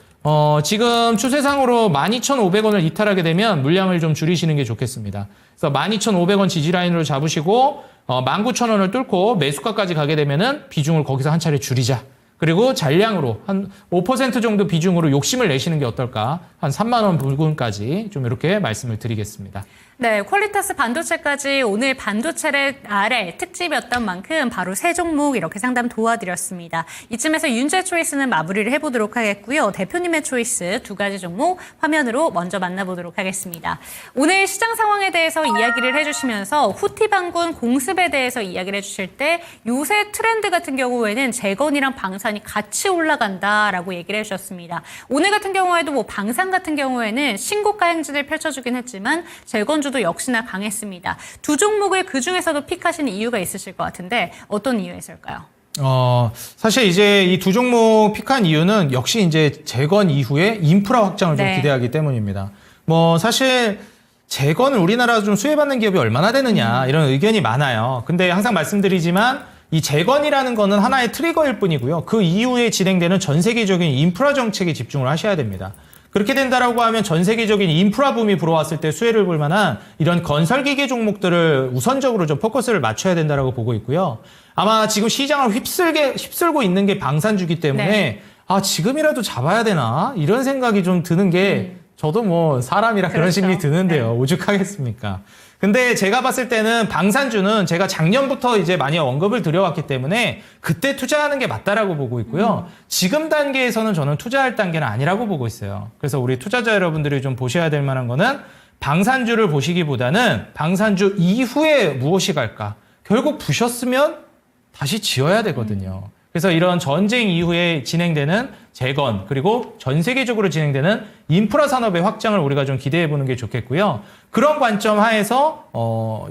지금 추세상으로 12,500원을 이탈하게 되면 물량을 좀 줄이시는 게 좋겠습니다. 그래서 12,500원 지지라인으로 잡으시고 19,000원을 뚫고 매수가까지 가게 되면은 비중을 거기서 한 차례 줄이자. 그리고 잔량으로 한 5% 정도 비중으로 욕심을 내시는 게 어떨까? 한 3만 원 부근까지 좀 이렇게 말씀을 드리겠습니다. 네, 퀄리타스 반도체까지 오늘 반도체를 아래 특집이었던 만큼 바로 세 종목 이렇게 상담 도와드렸습니다. 이쯤에서 윤재 초이스는 마무리를 해보도록 하겠고요. 대표님의 초이스 두 가지 종목 화면으로 먼저 만나보도록 하겠습니다. 오늘 시장 상황에 대해서 이야기를 해주시면서 후티방군 공습에 대해서 이야기를 해주실 때 요새 트렌드 같은 경우에는 재건이랑 방산이 같이 올라간다라고 얘기를 해주셨습니다. 오늘 같은 경우에도 뭐 방산 같은 경우에는 신고가 행진을 펼쳐주긴 했지만 재건 주도 역시나 강했습니다. 두 종목을 그 중에서도 픽하신 이유가 있으실 것 같은데 어떤 이유였을까요? 사실 이제 이 두 종목 픽한 이유는 역시 이제 재건 이후에 인프라 확장을 좀 기대하기 때문입니다. 뭐 사실 재건을 우리나라 좀 수혜받는 기업이 얼마나 되느냐 이런 의견이 많아요. 근데 항상 말씀드리지만 이 재건이라는 거는 하나의 트리거일 뿐이고요. 그 이후에 진행되는 전 세계적인 인프라 정책에 집중을 하셔야 됩니다. 그렇게 된다라고 하면 전 세계적인 인프라 붐이 불어왔을 때 수혜를 볼 만한 이런 건설기계 종목들을 우선적으로 좀 포커스를 맞춰야 된다라고 보고 있고요. 아마 지금 시장을 휩쓸고 있는 게 방산주기 때문에 지금이라도 잡아야 되나 이런 생각이 좀 드는 게 저도 뭐 사람이라 그런 심리 드는데요. 오죽하겠습니까? 근데 제가 봤을 때는 방산주는 제가 작년부터 이제 많이 언급을 드려왔기 때문에 그때 투자하는 게 맞다라고 보고 있고요. 지금 단계에서는 저는 투자할 단계는 아니라고 보고 있어요. 그래서 우리 투자자 여러분들이 좀 보셔야 될 만한 거는 방산주를 보시기보다는 방산주 이후에 무엇이 갈까? 결국 부셨으면 다시 지어야 되거든요. 그래서 이런 전쟁 이후에 진행되는 재건 그리고 전 세계적으로 진행되는 인프라 산업의 확장을 우리가 좀 기대해 보는 게 좋겠고요. 그런 관점 하에서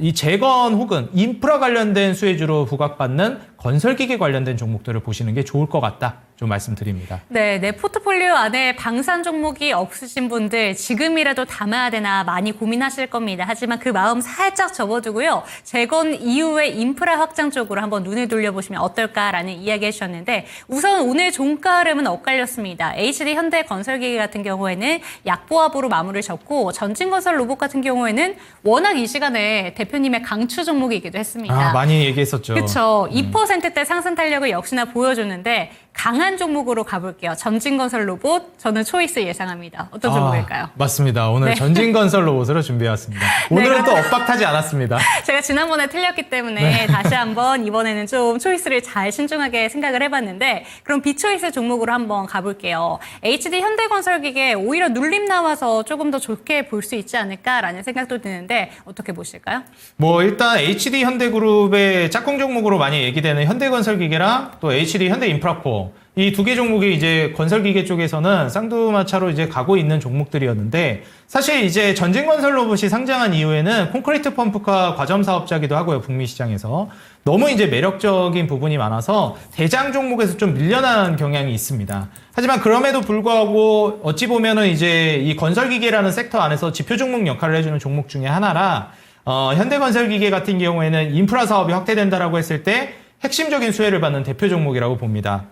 이 재건 혹은 인프라 관련된 수혜주로 부각받는 건설기계 관련된 종목들을 보시는 게 좋을 것 같다. 좀 말씀드립니다. 네, 내 포트폴리오 안에 방산 종목이 없으신 분들 지금이라도 담아야 되나 많이 고민하실 겁니다. 하지만 그 마음 살짝 접어두고요. 재건 이후에 인프라 확장 쪽으로 한번 눈을 돌려보시면 어떨까라는 이야기 해주셨는데 우선 오늘 종가 흐름은 엇갈렸습니다. HD 현대건설기계 같은 경우에는 약보합으로 마무리를 졌고 전진건설 로봇 같은 경우에는 워낙 이 시간에 대표님의 강추 종목이기도 했습니다. 많이 얘기했었죠. 그렇죠. 2%대 상승 탄력을 역시나 보여줬는데 강한 종목으로 가볼게요. 전진건설 로봇, 저는 초이스 예상합니다. 어떤 종목일까요? 맞습니다. 오늘 전진건설 로봇으로 준비해왔습니다. 오늘은 또 엇박타지 않았습니다. 제가 지난번에 틀렸기 때문에 다시 한번 이번에는 좀 초이스를 잘 신중하게 생각을 해봤는데 그럼 비초이스 종목으로 한번 가볼게요. HD 현대건설기계 오히려 눌림 나와서 조금 더 좋게 볼 수 있지 않을까라는 생각도 드는데 어떻게 보실까요? 뭐 일단 HD 현대그룹의 짝꿍 종목으로 많이 얘기되는 현대건설기계랑 또 HD 현대인프라코어 이 두 개 종목이 이제 건설기계 쪽에서는 쌍두마차로 이제 가고 있는 종목들이었는데 사실 이제 전진건설 로봇이 상장한 이후에는 콘크리트 펌프카 과점 사업자기도 하고요. 북미 시장에서 너무 이제 매력적인 부분이 많아서 대장 종목에서 좀 밀려난 경향이 있습니다. 하지만 그럼에도 불구하고 어찌 보면은 이제 이 건설기계라는 섹터 안에서 지표 종목 역할을 해주는 종목 중에 하나라 현대건설기계 같은 경우에는 인프라 사업이 확대된다라고 했을 때 핵심적인 수혜를 받는 대표 종목이라고 봅니다.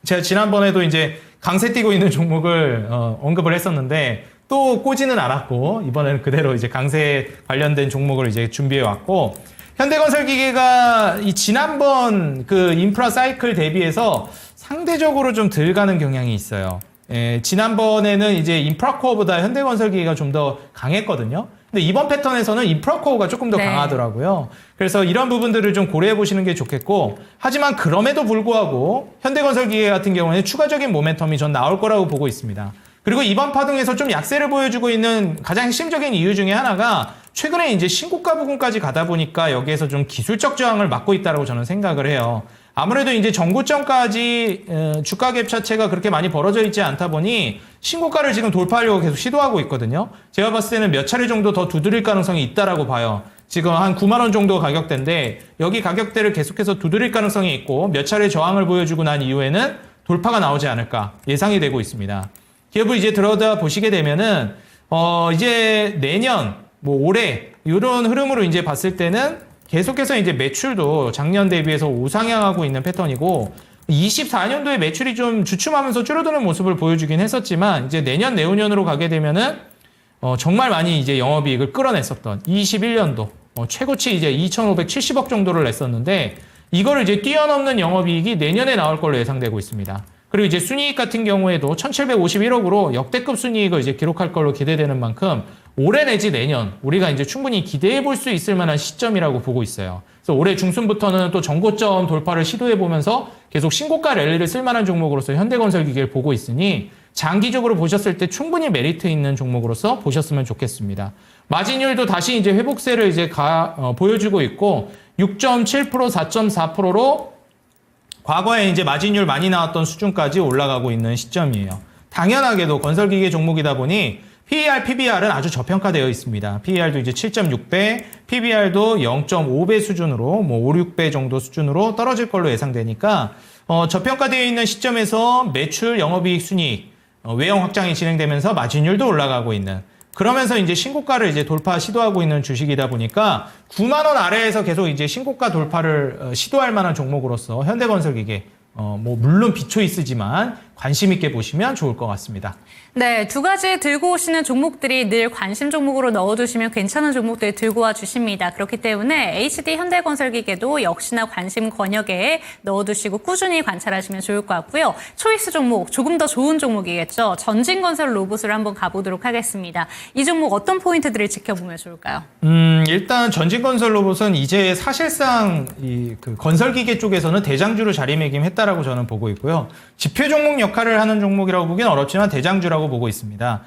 제가 지난번에도 이제 강세 띄고 있는 종목을 언급을 했었는데 또 꼬지는 않았고 이번에는 그대로 이제 강세 관련된 종목을 이제 준비해 왔고 현대건설기계가 이 지난번 그 인프라 사이클 대비해서 상대적으로 좀 덜 가는 경향이 있어요. 예, 지난번에는 이제 인프라코어보다 현대건설기계가 좀 더 강했거든요. 근데 이번 패턴에서는 인프라코어가 조금 더 네. 강하더라고요. 그래서 이런 부분들을 좀 고려해 보시는 게 좋겠고, 하지만 그럼에도 불구하고 현대건설기계 같은 경우에는 추가적인 모멘텀이 전 나올 거라고 보고 있습니다. 그리고 이번 파동에서 좀 약세를 보여주고 있는 가장 핵심적인 이유 중에 하나가 최근에 이제 신고가 부분까지 가다 보니까 여기에서 좀 기술적 저항을 막고 있다고 저는 생각을 해요. 아무래도 이제 전고점까지 주가 갭 자체가 그렇게 많이 벌어져 있지 않다 보니 신고가를 지금 돌파하려고 계속 시도하고 있거든요. 제가 봤을 때는 몇 차례 정도 더 두드릴 가능성이 있다라고 봐요. 지금 한 9만 원 정도 가격대인데 여기 가격대를 계속해서 두드릴 가능성이 있고 몇 차례 저항을 보여주고 난 이후에는 돌파가 나오지 않을까 예상이 되고 있습니다. 기업을 이제 들어다 보시게 되면은 이제 내년 뭐 올해 이런 흐름으로 이제 봤을 때는 계속해서 이제 매출도 작년 대비해서 우상향하고 있는 패턴이고 24년도에 매출이 좀 주춤하면서 줄어드는 모습을 보여주긴 했었지만 이제 내년 내후년으로 가게 되면은 정말 많이 이제 영업이익을 끌어냈었던 21년도 최고치 이제 2,570억 정도를 냈었는데 이거를 이제 뛰어넘는 영업이익이 내년에 나올 걸로 예상되고 있습니다. 그리고 이제 순이익 같은 경우에도 1,751억으로 역대급 순이익을 이제 기록할 걸로 기대되는 만큼 올해 내지 내년 우리가 이제 충분히 기대해 볼 수 있을 만한 시점이라고 보고 있어요. 그래서 올해 중순부터는 또 전고점 돌파를 시도해 보면서 계속 신고가 랠리를 쓸 만한 종목으로서 현대건설기계를 보고 있으니 장기적으로 보셨을 때 충분히 메리트 있는 종목으로서 보셨으면 좋겠습니다. 마진율도 다시 이제 회복세를 이제 보여주고 있고 6.7%, 4.4%로 과거에 이제 마진율 많이 나왔던 수준까지 올라가고 있는 시점이에요. 당연하게도 건설기계 종목이다 보니 PER, PBR은 아주 저평가되어 있습니다. PER도 이제 7.6배, PBR도 0.5배 수준으로 뭐 5, 6배 정도 수준으로 떨어질 걸로 예상되니까 저평가되어 있는 시점에서 매출, 영업이익, 순이익, 외형 확장이 진행되면서 마진율도 올라가고 있는 그러면서 이제 신고가를 이제 돌파 시도하고 있는 주식이다 보니까 9만 원 아래에서 계속 이제 신고가 돌파를 시도할 만한 종목으로서 현대건설기계 뭐 물론 비초이스지만 관심 있게 보시면 좋을 것 같습니다. 네, 두 가지 들고 오시는 종목들이 늘 관심 종목으로 넣어두시면 괜찮은 종목들 들고 와 주십니다. 그렇기 때문에 HD 현대건설기계도 역시나 관심 권역에 넣어두시고 꾸준히 관찰하시면 좋을 것 같고요. 초이스 종목, 조금 더 좋은 종목이겠죠. 전진건설 로봇을 한번 가보도록 하겠습니다. 이 종목 어떤 포인트들을 지켜보면 좋을까요? 일단 전진건설 로봇은 이제 사실상 그 건설기계 쪽에서는 대장주로 자리매김했다라고 저는 보고 있고요. 지표 종목 역할을 하는 종목이라고 보기는 어렵지만 대장주라고 보고 있습니다.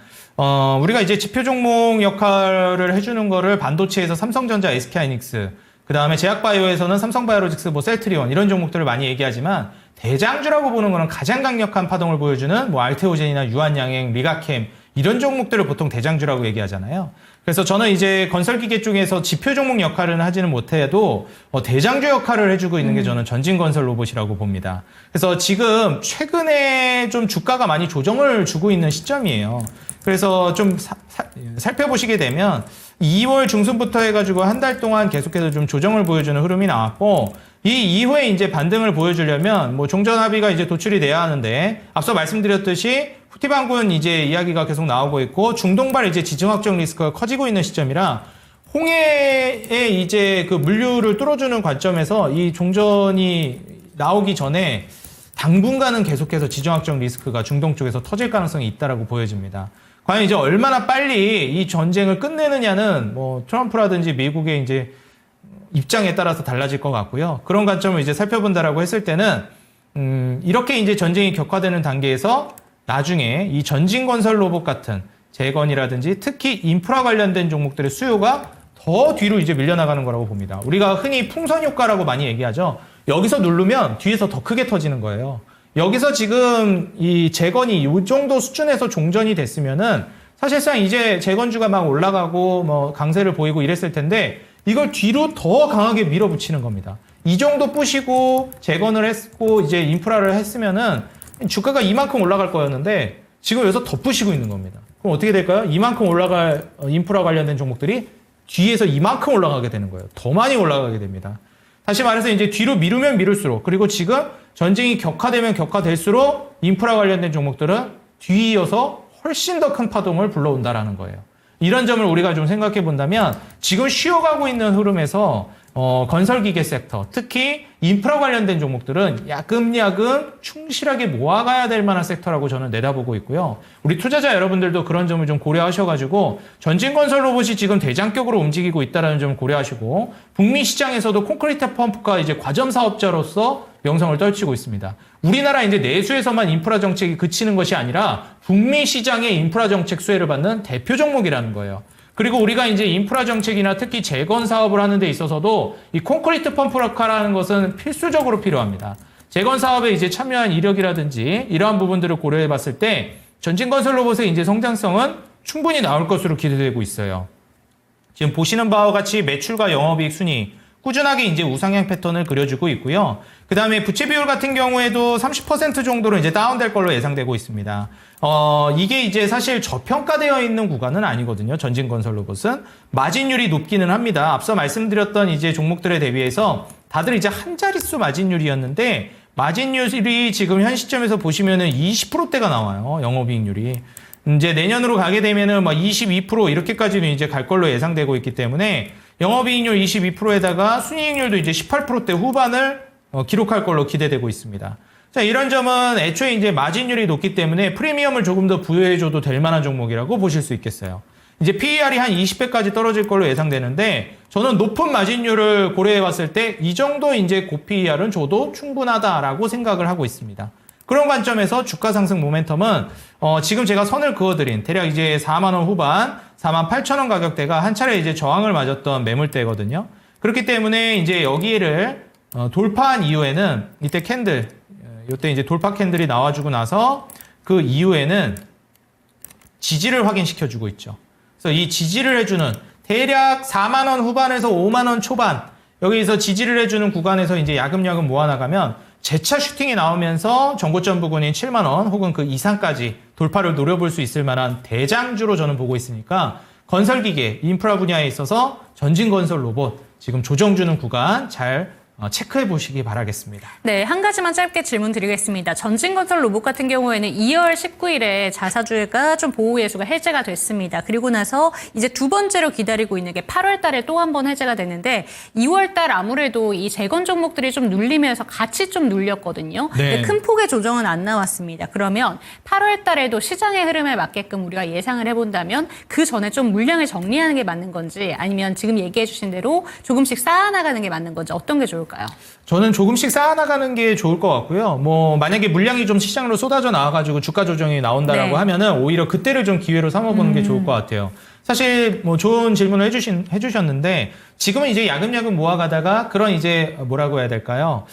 우리가 이제 지표 종목 역할을 해주는 거를 반도체에서 삼성전자, SK하이닉스, 그 다음에 제약바이오에서는 삼성바이오로직스, 뭐 셀트리온 이런 종목들을 많이 얘기하지만 대장주라고 보는 거는 가장 강력한 파동을 보여주는 뭐 알테오젠이나 유한양행, 리가캠 이런 종목들을 보통 대장주라고 얘기하잖아요. 그래서 저는 이제 건설기계 쪽에서 지표 종목 역할은 하지는 못해도 대장주 역할을 해주고 있는 게 저는 전진건설 로봇이라고 봅니다. 그래서 지금 최근에 좀 주가가 많이 조정을 주고 있는 시점이에요. 그래서 좀 살펴보시게 되면 2월 중순부터 해가지고 한 달 동안 계속해서 좀 조정을 보여주는 흐름이 나왔고 이 이후에 이제 반등을 보여주려면 뭐 종전 합의가 이제 도출이 돼야 하는데 앞서 말씀드렸듯이 후티방군 이제 이야기가 계속 나오고 있고 중동발 이제 지정 확정 리스크가 커지고 있는 시점이라 홍해에 이제 그 물류를 뚫어주는 관점에서 이 종전이 나오기 전에 당분간은 계속해서 지정 확정 리스크가 중동 쪽에서 터질 가능성이 있다라고 보여집니다. 과연 이제 얼마나 빨리 이 전쟁을 끝내느냐는 뭐 트럼프라든지 미국의 이제 입장에 따라서 달라질 것 같고요. 그런 관점을 이제 살펴본다라고 했을 때는 이렇게 이제 전쟁이 격화되는 단계에서 나중에 이 전진건설 로봇 같은 재건이라든지 특히 인프라 관련된 종목들의 수요가 더 뒤로 이제 밀려나가는 거라고 봅니다. 우리가 흔히 풍선 효과라고 많이 얘기하죠. 여기서 누르면 뒤에서 더 크게 터지는 거예요. 여기서 지금 이 재건이 이 정도 수준에서 종전이 됐으면은 사실상 이제 재건주가 막 올라가고 뭐 강세를 보이고 이랬을 텐데 이걸 뒤로 더 강하게 밀어붙이는 겁니다. 이 정도 부시고 재건을 했고 이제 인프라를 했으면은 주가가 이만큼 올라갈 거였는데 지금 여기서 더 부시고 있는 겁니다. 그럼 어떻게 될까요? 이만큼 올라갈 인프라 관련된 종목들이 뒤에서 이만큼 올라가게 되는 거예요. 더 많이 올라가게 됩니다. 다시 말해서 이제 뒤로 미루면 미룰수록 그리고 지금 전쟁이 격화되면 격화될수록 인프라 관련된 종목들은 뒤이어서 훨씬 더 큰 파동을 불러온다라는 거예요. 이런 점을 우리가 좀 생각해 본다면 지금 쉬어가고 있는 흐름에서 건설기계 섹터, 특히 인프라 관련된 종목들은 야금야금 충실하게 모아가야 될 만한 섹터라고 저는 내다보고 있고요. 우리 투자자 여러분들도 그런 점을 좀 고려하셔가지고 전진건설 로봇이 지금 대장격으로 움직이고 있다는 점을 고려하시고 북미 시장에서도 콘크리트 펌프가 이제 과점 사업자로서 명성을 떨치고 있습니다. 우리나라 이제 내수에서만 인프라 정책이 그치는 것이 아니라 북미 시장의 인프라 정책 수혜를 받는 대표 종목이라는 거예요. 그리고 우리가 이제 인프라 정책이나 특히 재건 사업을 하는 데 있어서도 이 콘크리트 펌프라는 것은 필수적으로 필요합니다. 재건 사업에 이제 참여한 이력이라든지 이러한 부분들을 고려해 봤을 때 전진건설 로봇의 이제 성장성은 충분히 나올 것으로 기대되고 있어요. 지금 보시는 바와 같이 매출과 영업이익 순위 꾸준하게 이제 우상향 패턴을 그려주고 있고요. 그 다음에 부채 비율 같은 경우에도 30% 정도로 이제 다운될 걸로 예상되고 있습니다. 이게 이제 사실 저평가되어 있는 구간은 아니거든요. 전진건설 로봇은 마진율이 높기는 합니다. 앞서 말씀드렸던 이제 종목들에 대비해서 다들 이제 한 자릿수 마진율이었는데 마진율이 지금 현 시점에서 보시면은 20%대가 나와요. 영업이익률이. 이제 내년으로 가게 되면은 막 22% 이렇게까지는 이제 갈 걸로 예상되고 있기 때문에 영업이익률 22%에다가 순이익률도 이제 18%대 후반을 기록할 걸로 기대되고 있습니다. 자, 이런 점은 애초에 이제 마진율이 높기 때문에 프리미엄을 조금 더 부여해줘도 될 만한 종목이라고 보실 수 있겠어요. 이제 PER이 한 20배까지 떨어질 걸로 예상되는데 저는 높은 마진율을 고려해 봤을 때 이 정도 이제 고 PER은 줘도 충분하다라고 생각을 하고 있습니다. 그런 관점에서 주가 상승 모멘텀은 지금 제가 선을 그어드린 대략 이제 4만 원 후반, 4만 8천 원 가격대가 한 차례 이제 저항을 맞았던 매물대거든요. 그렇기 때문에 이제 여기를 돌파한 이후에는 이때 캔들, 이때 이제 돌파 캔들이 나와주고 나서 그 이후에는 지지를 확인시켜주고 있죠. 그래서 이 지지를 해주는 대략 4만 원 후반에서 5만 원 초반 여기서 지지를 해주는 구간에서 이제 야금야금 모아나가면 재차 슈팅이 나오면서 정고점 부근인 7만 원 혹은 그 이상까지 돌파를 노려볼 수 있을 만한 대장주로 저는 보고 있으니까 건설기계, 인프라 분야에 있어서 전진건설 로봇 지금 조정 주는 구간 잘 체크해 보시기 바라겠습니다. 네, 한 가지만 짧게 질문 드리겠습니다. 전진건설 로봇 같은 경우에는 2월 19일에 자사주가 좀 보호 예수가 해제가 됐습니다. 그리고 나서 이제 두 번째로 기다리고 있는 게 8월 달에 또 한 번 해제가 됐는데 2월 달 아무래도 이 재건 종목들이 좀 눌리면서 같이 좀 눌렸거든요. 네. 근데 큰 폭의 조정은 안 나왔습니다. 그러면 8월 달에도 시장의 흐름에 맞게끔 우리가 예상을 해본다면 그 전에 좀 물량을 정리하는 게 맞는 건지 아니면 지금 얘기해 주신 대로 조금씩 쌓아나가는 게 맞는 건지 어떤 게 좋을까요? 저는 조금씩 쌓아나가는 게 좋을 것 같고요. 뭐 만약에 물량이 좀 시장으로 쏟아져 나와가지고 주가 조정이 나온다라고 네. 하면은 오히려 그때를 좀 기회로 삼아보는 게 좋을 것 같아요. 사실 뭐 좋은 질문을 해주셨는데 지금은 이제 야금야금 모아가다가 그런 이제 뭐라고 해야 될까요?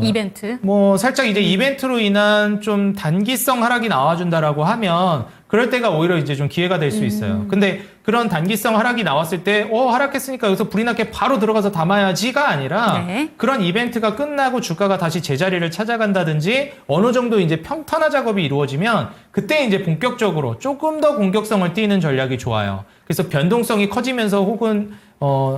이벤트. 뭐 살짝 이제 이벤트로 인한 좀 단기성 하락이 나와준다라고 하면 그럴 때가 오히려 이제 좀 기회가 될 수 있어요. 근데 그런 단기성 하락이 나왔을 때 하락했으니까 여기서 불이 나게 바로 들어가서 담아야지가 아니라 네. 그런 이벤트가 끝나고 주가가 다시 제자리를 찾아간다든지 어느 정도 이제 평탄화 작업이 이루어지면 그때 이제 본격적으로 조금 더 공격성을 띠는 전략이 좋아요. 그래서 변동성이 커지면서 혹은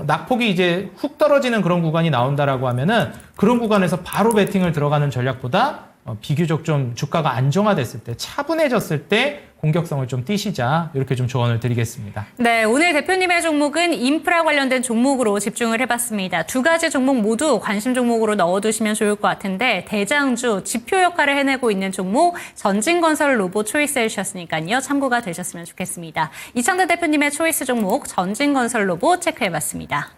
낙폭이 이제 훅 떨어지는 그런 구간이 나온다라고 하면은 그런 구간에서 바로 베팅을 들어가는 전략보다 비교적 좀 주가가 안정화됐을 때 차분해졌을 때 공격성을 좀 띄시자 이렇게 좀 조언을 드리겠습니다. 네, 오늘 대표님의 종목은 인프라 관련된 종목으로 집중을 해봤습니다. 두 가지 종목 모두 관심 종목으로 넣어두시면 좋을 것 같은데 대장주, 지표 역할을 해내고 있는 종목 전진건설 로봇 초이스 해주셨으니까요. 참고가 되셨으면 좋겠습니다. 이창대 대표님의 초이스 종목 전진건설 로봇 체크해봤습니다.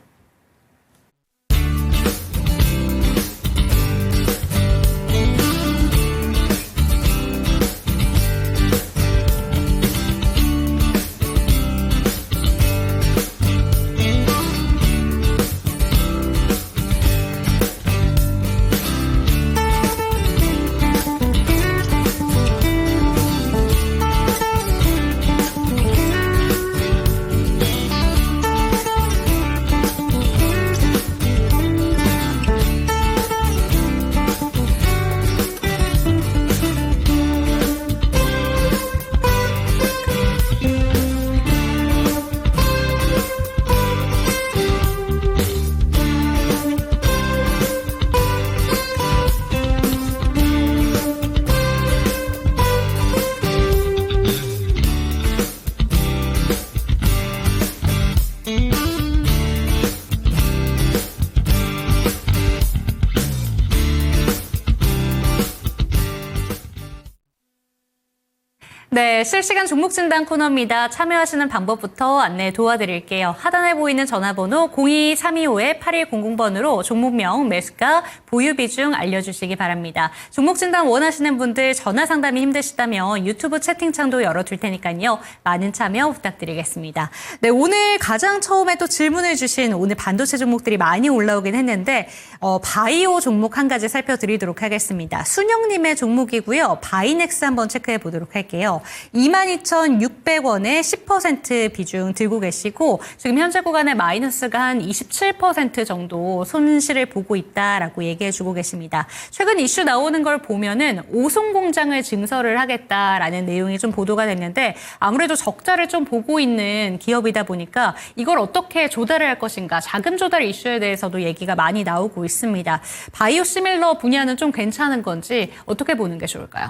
네, 실시간 종목 진단 코너입니다. 참여하시는 방법부터 안내 도와드릴게요. 하단에 보이는 전화번호 02-325-8100번으로 종목명, 매수가, 보유 비중 알려주시기 바랍니다. 종목 진단 원하시는 분들 전화 상담이 힘드시다면 유튜브 채팅창도 열어둘 테니까요. 많은 참여 부탁드리겠습니다. 네, 오늘 가장 처음에 또 질문을 주신 오늘 반도체 종목들이 많이 올라오긴 했는데 바이오 종목 한 가지 살펴드리도록 하겠습니다. 순영님의 종목이고요. 바이넥스 한번 체크해 보도록 할게요. 22,600원에 10% 비중 들고 계시고 지금 현재 구간에 마이너스가 한 27% 정도 손실을 보고 있다라고 얘기해주고 계십니다. 최근 이슈 나오는 걸 보면은 오송 공장을 증설을 하겠다라는 내용이 좀 보도가 됐는데 아무래도 적자를 좀 보고 있는 기업이다 보니까 이걸 어떻게 조달을 할 것인가 자금 조달 이슈에 대해서도 얘기가 많이 나오고 있습니다. 바이오 시밀러 분야는 좀 괜찮은 건지 어떻게 보는 게 좋을까요?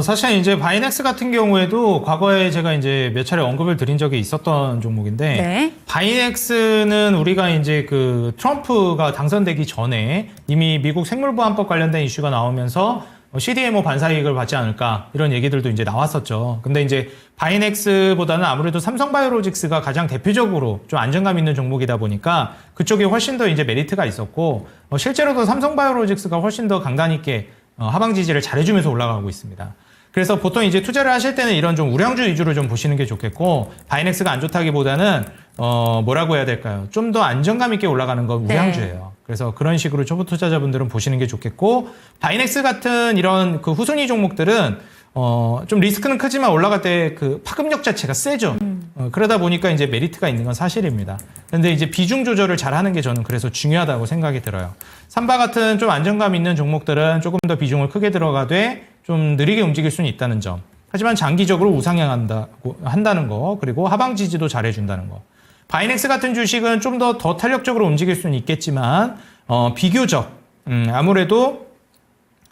사실 이제 바이넥스 같은 경우에도 과거에 제가 이제 몇 차례 언급을 드린 적이 있었던 종목인데, 네. 바이넥스는 우리가 이제 그 트럼프가 당선되기 전에 이미 미국 생물보안법 관련된 이슈가 나오면서 CDMO 반사 이익을 받지 않을까 이런 얘기들도 이제 나왔었죠. 근데 이제 바이넥스보다는 아무래도 삼성바이오로직스가 가장 대표적으로 좀 안정감 있는 종목이다 보니까 그쪽에 훨씬 더 이제 메리트가 있었고, 실제로도 삼성바이오로직스가 훨씬 더 강단 있게 하방 지지를 잘해주면서 올라가고 있습니다. 그래서 보통 이제 투자를 하실 때는 이런 좀 우량주 위주로 좀 보시는 게 좋겠고, 바이넥스가 안 좋다기보다는 뭐라고 해야 될까요? 좀 더 안정감 있게 올라가는 건 우량주예요. 네. 그래서 그런 식으로 초보 투자자분들은 보시는 게 좋겠고, 바이넥스 같은 이런 그 후순위 종목들은 좀 리스크는 크지만 올라갈 때 그 파급력 자체가 세죠. 그러다 보니까 이제 메리트가 있는 건 사실입니다. 근데 이제 비중 조절을 잘 하는 게 저는 그래서 중요하다고 생각이 들어요. 삼바 같은 좀 안정감 있는 종목들은 조금 더 비중을 크게 들어가되 좀 느리게 움직일 수는 있다는 점. 하지만 장기적으로 우상향한다는 거, 그리고 하방 지지도 잘해준다는 거. 바이넥스 같은 주식은 좀 더 탄력적으로 움직일 수는 있겠지만 비교적 아무래도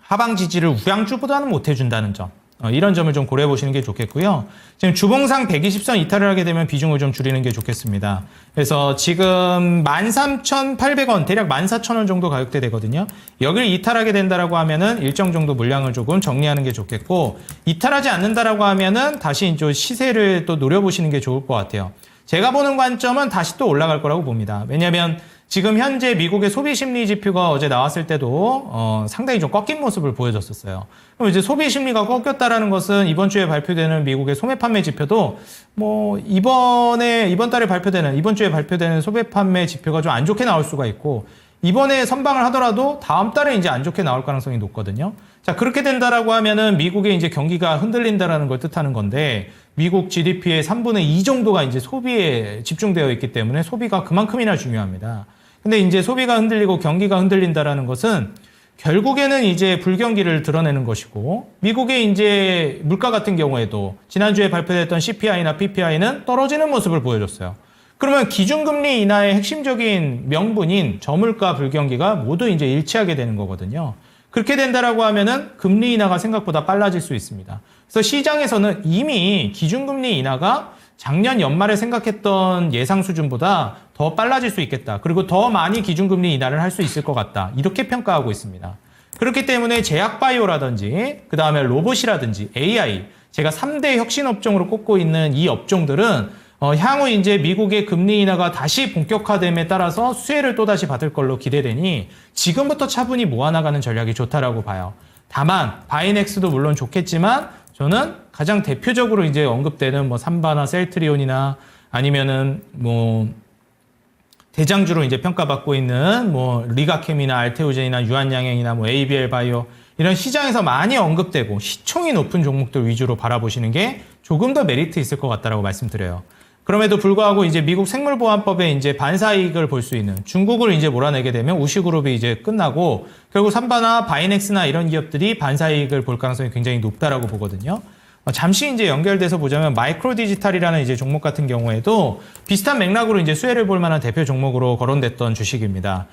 하방 지지를 우량주보다는 못 해준다는 점. 이런 점을 좀 고려해 보시는 게 좋겠고요. 지금 주봉상 120선 이탈을 하게 되면 비중을 좀 줄이는 게 좋겠습니다. 그래서 지금 13,800원, 대략 14,000원 정도 가격대 되거든요. 여기를 이탈하게 된다라고 하면은 일정 정도 물량을 조금 정리하는 게 좋겠고, 이탈하지 않는다라고 하면은 다시 이제 시세를 또 노려보시는 게 좋을 것 같아요. 제가 보는 관점은 다시 또 올라갈 거라고 봅니다. 왜냐하면 지금 현재 미국의 소비 심리 지표가 어제 나왔을 때도 상당히 좀 꺾인 모습을 보여줬었어요. 그럼 이제 소비 심리가 꺾였다라는 것은 이번 주에 발표되는 미국의 소매 판매 지표도 뭐 이번 주에 발표되는 소매 판매 지표가 좀 안 좋게 나올 수가 있고, 이번에 선방을 하더라도 다음 달에 이제 안 좋게 나올 가능성이 높거든요. 자, 그렇게 된다라고 하면은 미국의 이제 경기가 흔들린다라는 걸 뜻하는 건데, 미국 GDP의 3분의 2 정도가 이제 소비에 집중되어 있기 때문에 소비가 그만큼이나 중요합니다. 근데 이제 소비가 흔들리고 경기가 흔들린다라는 것은 결국에는 이제 불경기를 드러내는 것이고, 미국의 이제 물가 같은 경우에도 지난주에 발표됐던 CPI나 PPI는 떨어지는 모습을 보여줬어요. 그러면 기준금리 인하의 핵심적인 명분인 저물가 불경기가 모두 이제 일치하게 되는 거거든요. 그렇게 된다라고 하면은 금리 인하가 생각보다 빨라질 수 있습니다. 그래서 시장에서는 이미 기준금리 인하가 작년 연말에 생각했던 예상 수준보다 더 빨라질 수 있겠다. 그리고 더 많이 기준금리 인하를 할 수 있을 것 같다. 이렇게 평가하고 있습니다. 그렇기 때문에 제약바이오라든지 그다음에 로봇이라든지 AI, 제가 3대 혁신업종으로 꼽고 있는 이 업종들은 향후 이제 미국의 금리 인하가 다시 본격화됨에 따라서 수혜를 또다시 받을 걸로 기대되니 지금부터 차분히 모아나가는 전략이 좋다라고 봐요. 다만 바이넥스도 물론 좋겠지만 저는 가장 대표적으로 이제 언급되는 뭐 삼바나 셀트리온이나 아니면은 뭐 대장주로 이제 평가받고 있는 뭐 리가캠이나 알테오젠이나 유한양행이나 뭐 ABL 바이오, 이런 시장에서 많이 언급되고 시총이 높은 종목들 위주로 바라보시는 게 조금 더 메리트 있을 것 같다라고 말씀드려요. 그럼에도 불구하고 이제 미국 생물보안법에 이제 반사이익을 볼 수 있는 중국을 이제 몰아내게 되면 우시그룹이 이제 끝나고 결국 삼바나 바이넥스나 이런 기업들이 반사이익을 볼 가능성이 굉장히 높다라고 보거든요. 잠시 이제 연결돼서 보자면 마이크로 디지털이라는 이제 종목 같은 경우에도 비슷한 맥락으로 이제 수혜를 볼 만한 대표 종목으로 거론됐던 주식입니다.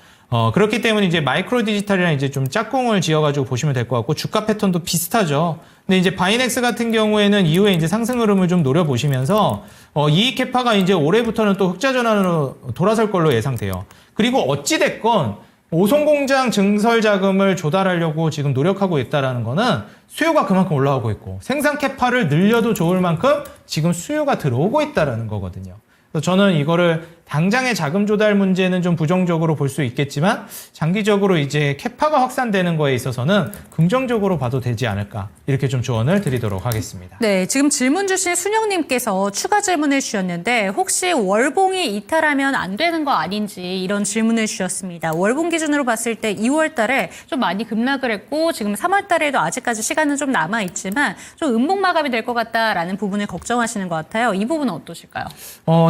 그렇기 때문에 이제 마이크로 디지털이랑 이제 좀 짝꿍을 지어가지고 보시면 될 것 같고, 주가 패턴도 비슷하죠. 근데 이제 바이넥스 같은 경우에는 이후에 이제 상승 흐름을 좀 노려보시면서, 이익 캐파가 이제 올해부터는 또 흑자 전환으로 돌아설 걸로 예상돼요. 그리고 어찌됐건, 오송공장 증설 자금을 조달하려고 지금 노력하고 있다는 거는 수요가 그만큼 올라오고 있고 생산 캐파를 늘려도 좋을 만큼 지금 수요가 들어오고 있다는 거거든요. 그래서 저는 이거를 당장의 자금 조달 문제는 좀 부정적으로 볼 수 있겠지만 장기적으로 이제 캐파가 확산되는 거에 있어서는 긍정적으로 봐도 되지 않을까 이렇게 좀 조언을 드리도록 하겠습니다. 네, 지금 질문 주신 순영님께서 추가 질문을 주셨는데 혹시 월봉이 이탈하면 안 되는 거 아닌지 이런 질문을 주셨습니다. 월봉 기준으로 봤을 때 2월 달에 좀 많이 급락을 했고 지금 3월 달에도 아직까지 시간은 좀 남아 있지만 좀 음봉 마감이 될 것 같다라는 부분을 걱정하시는 것 같아요. 이 부분은 어떠실까요?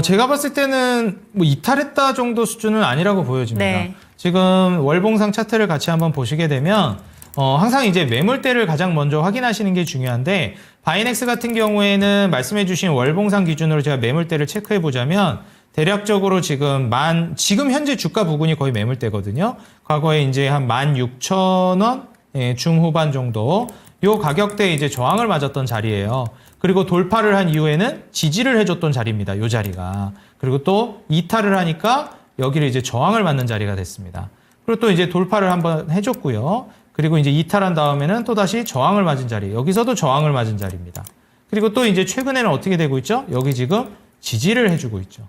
제가 봤을 때는 뭐 이탈했다 정도 수준은 아니라고 보여집니다. 네. 지금 월봉상 차트를 같이 한번 보시게 되면 항상 이제 매물대를 가장 먼저 확인하시는 게 중요한데 바이넥스 같은 경우에는 말씀해주신 월봉상 기준으로 제가 매물대를 체크해 보자면 대략적으로 지금 현재 주가 부근이 거의 매물대거든요. 과거에 이제 한 16,000원 중후반 정도 요 가격대에 이제 저항을 맞았던 자리예요. 그리고 돌파를 한 이후에는 지지를 해줬던 자리입니다. 요 자리가. 그리고 또 이탈을 하니까 여기를 이제 저항을 맞는 자리가 됐습니다. 그리고 또 이제 돌파를 한번 해줬고요. 그리고 이제 이탈한 다음에는 또 다시 저항을 맞은 자리. 여기서도 저항을 맞은 자리입니다. 그리고 또 이제 최근에는 어떻게 되고 있죠? 여기 지금 지지를 해주고 있죠.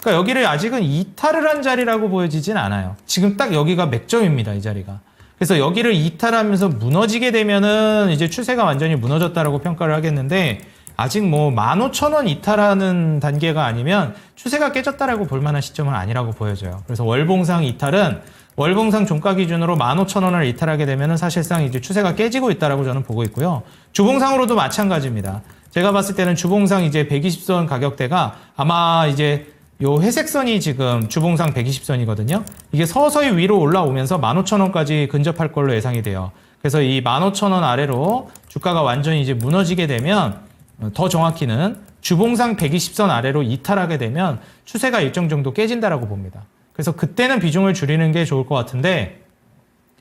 그러니까 여기를 아직은 이탈을 한 자리라고 보여지진 않아요. 지금 딱 여기가 맥점입니다. 이 자리가. 그래서 여기를 이탈하면서 무너지게 되면은 이제 추세가 완전히 무너졌다라고 평가를 하겠는데 아직 뭐 15,000원 이탈하는 단계가 아니면 추세가 깨졌다라고 볼 만한 시점은 아니라고 보여져요. 그래서 월봉상 이탈은 월봉상 종가 기준으로 15,000원을 이탈하게 되면은 사실상 이제 추세가 깨지고 있다라고 저는 보고 있고요. 주봉상으로도 마찬가지입니다. 제가 봤을 때는 주봉상 이제 120선 가격대가 아마 이제 요 회색선이 지금 주봉상 120선이거든요. 이게 서서히 위로 올라오면서 15,000원까지 근접할 걸로 예상이 돼요. 그래서 이 15,000원 아래로 주가가 완전히 이제 무너지게 되면 더 정확히는 주봉상 120선 아래로 이탈하게 되면 추세가 일정 정도 깨진다라고 봅니다. 그래서 그때는 비중을 줄이는 게 좋을 것 같은데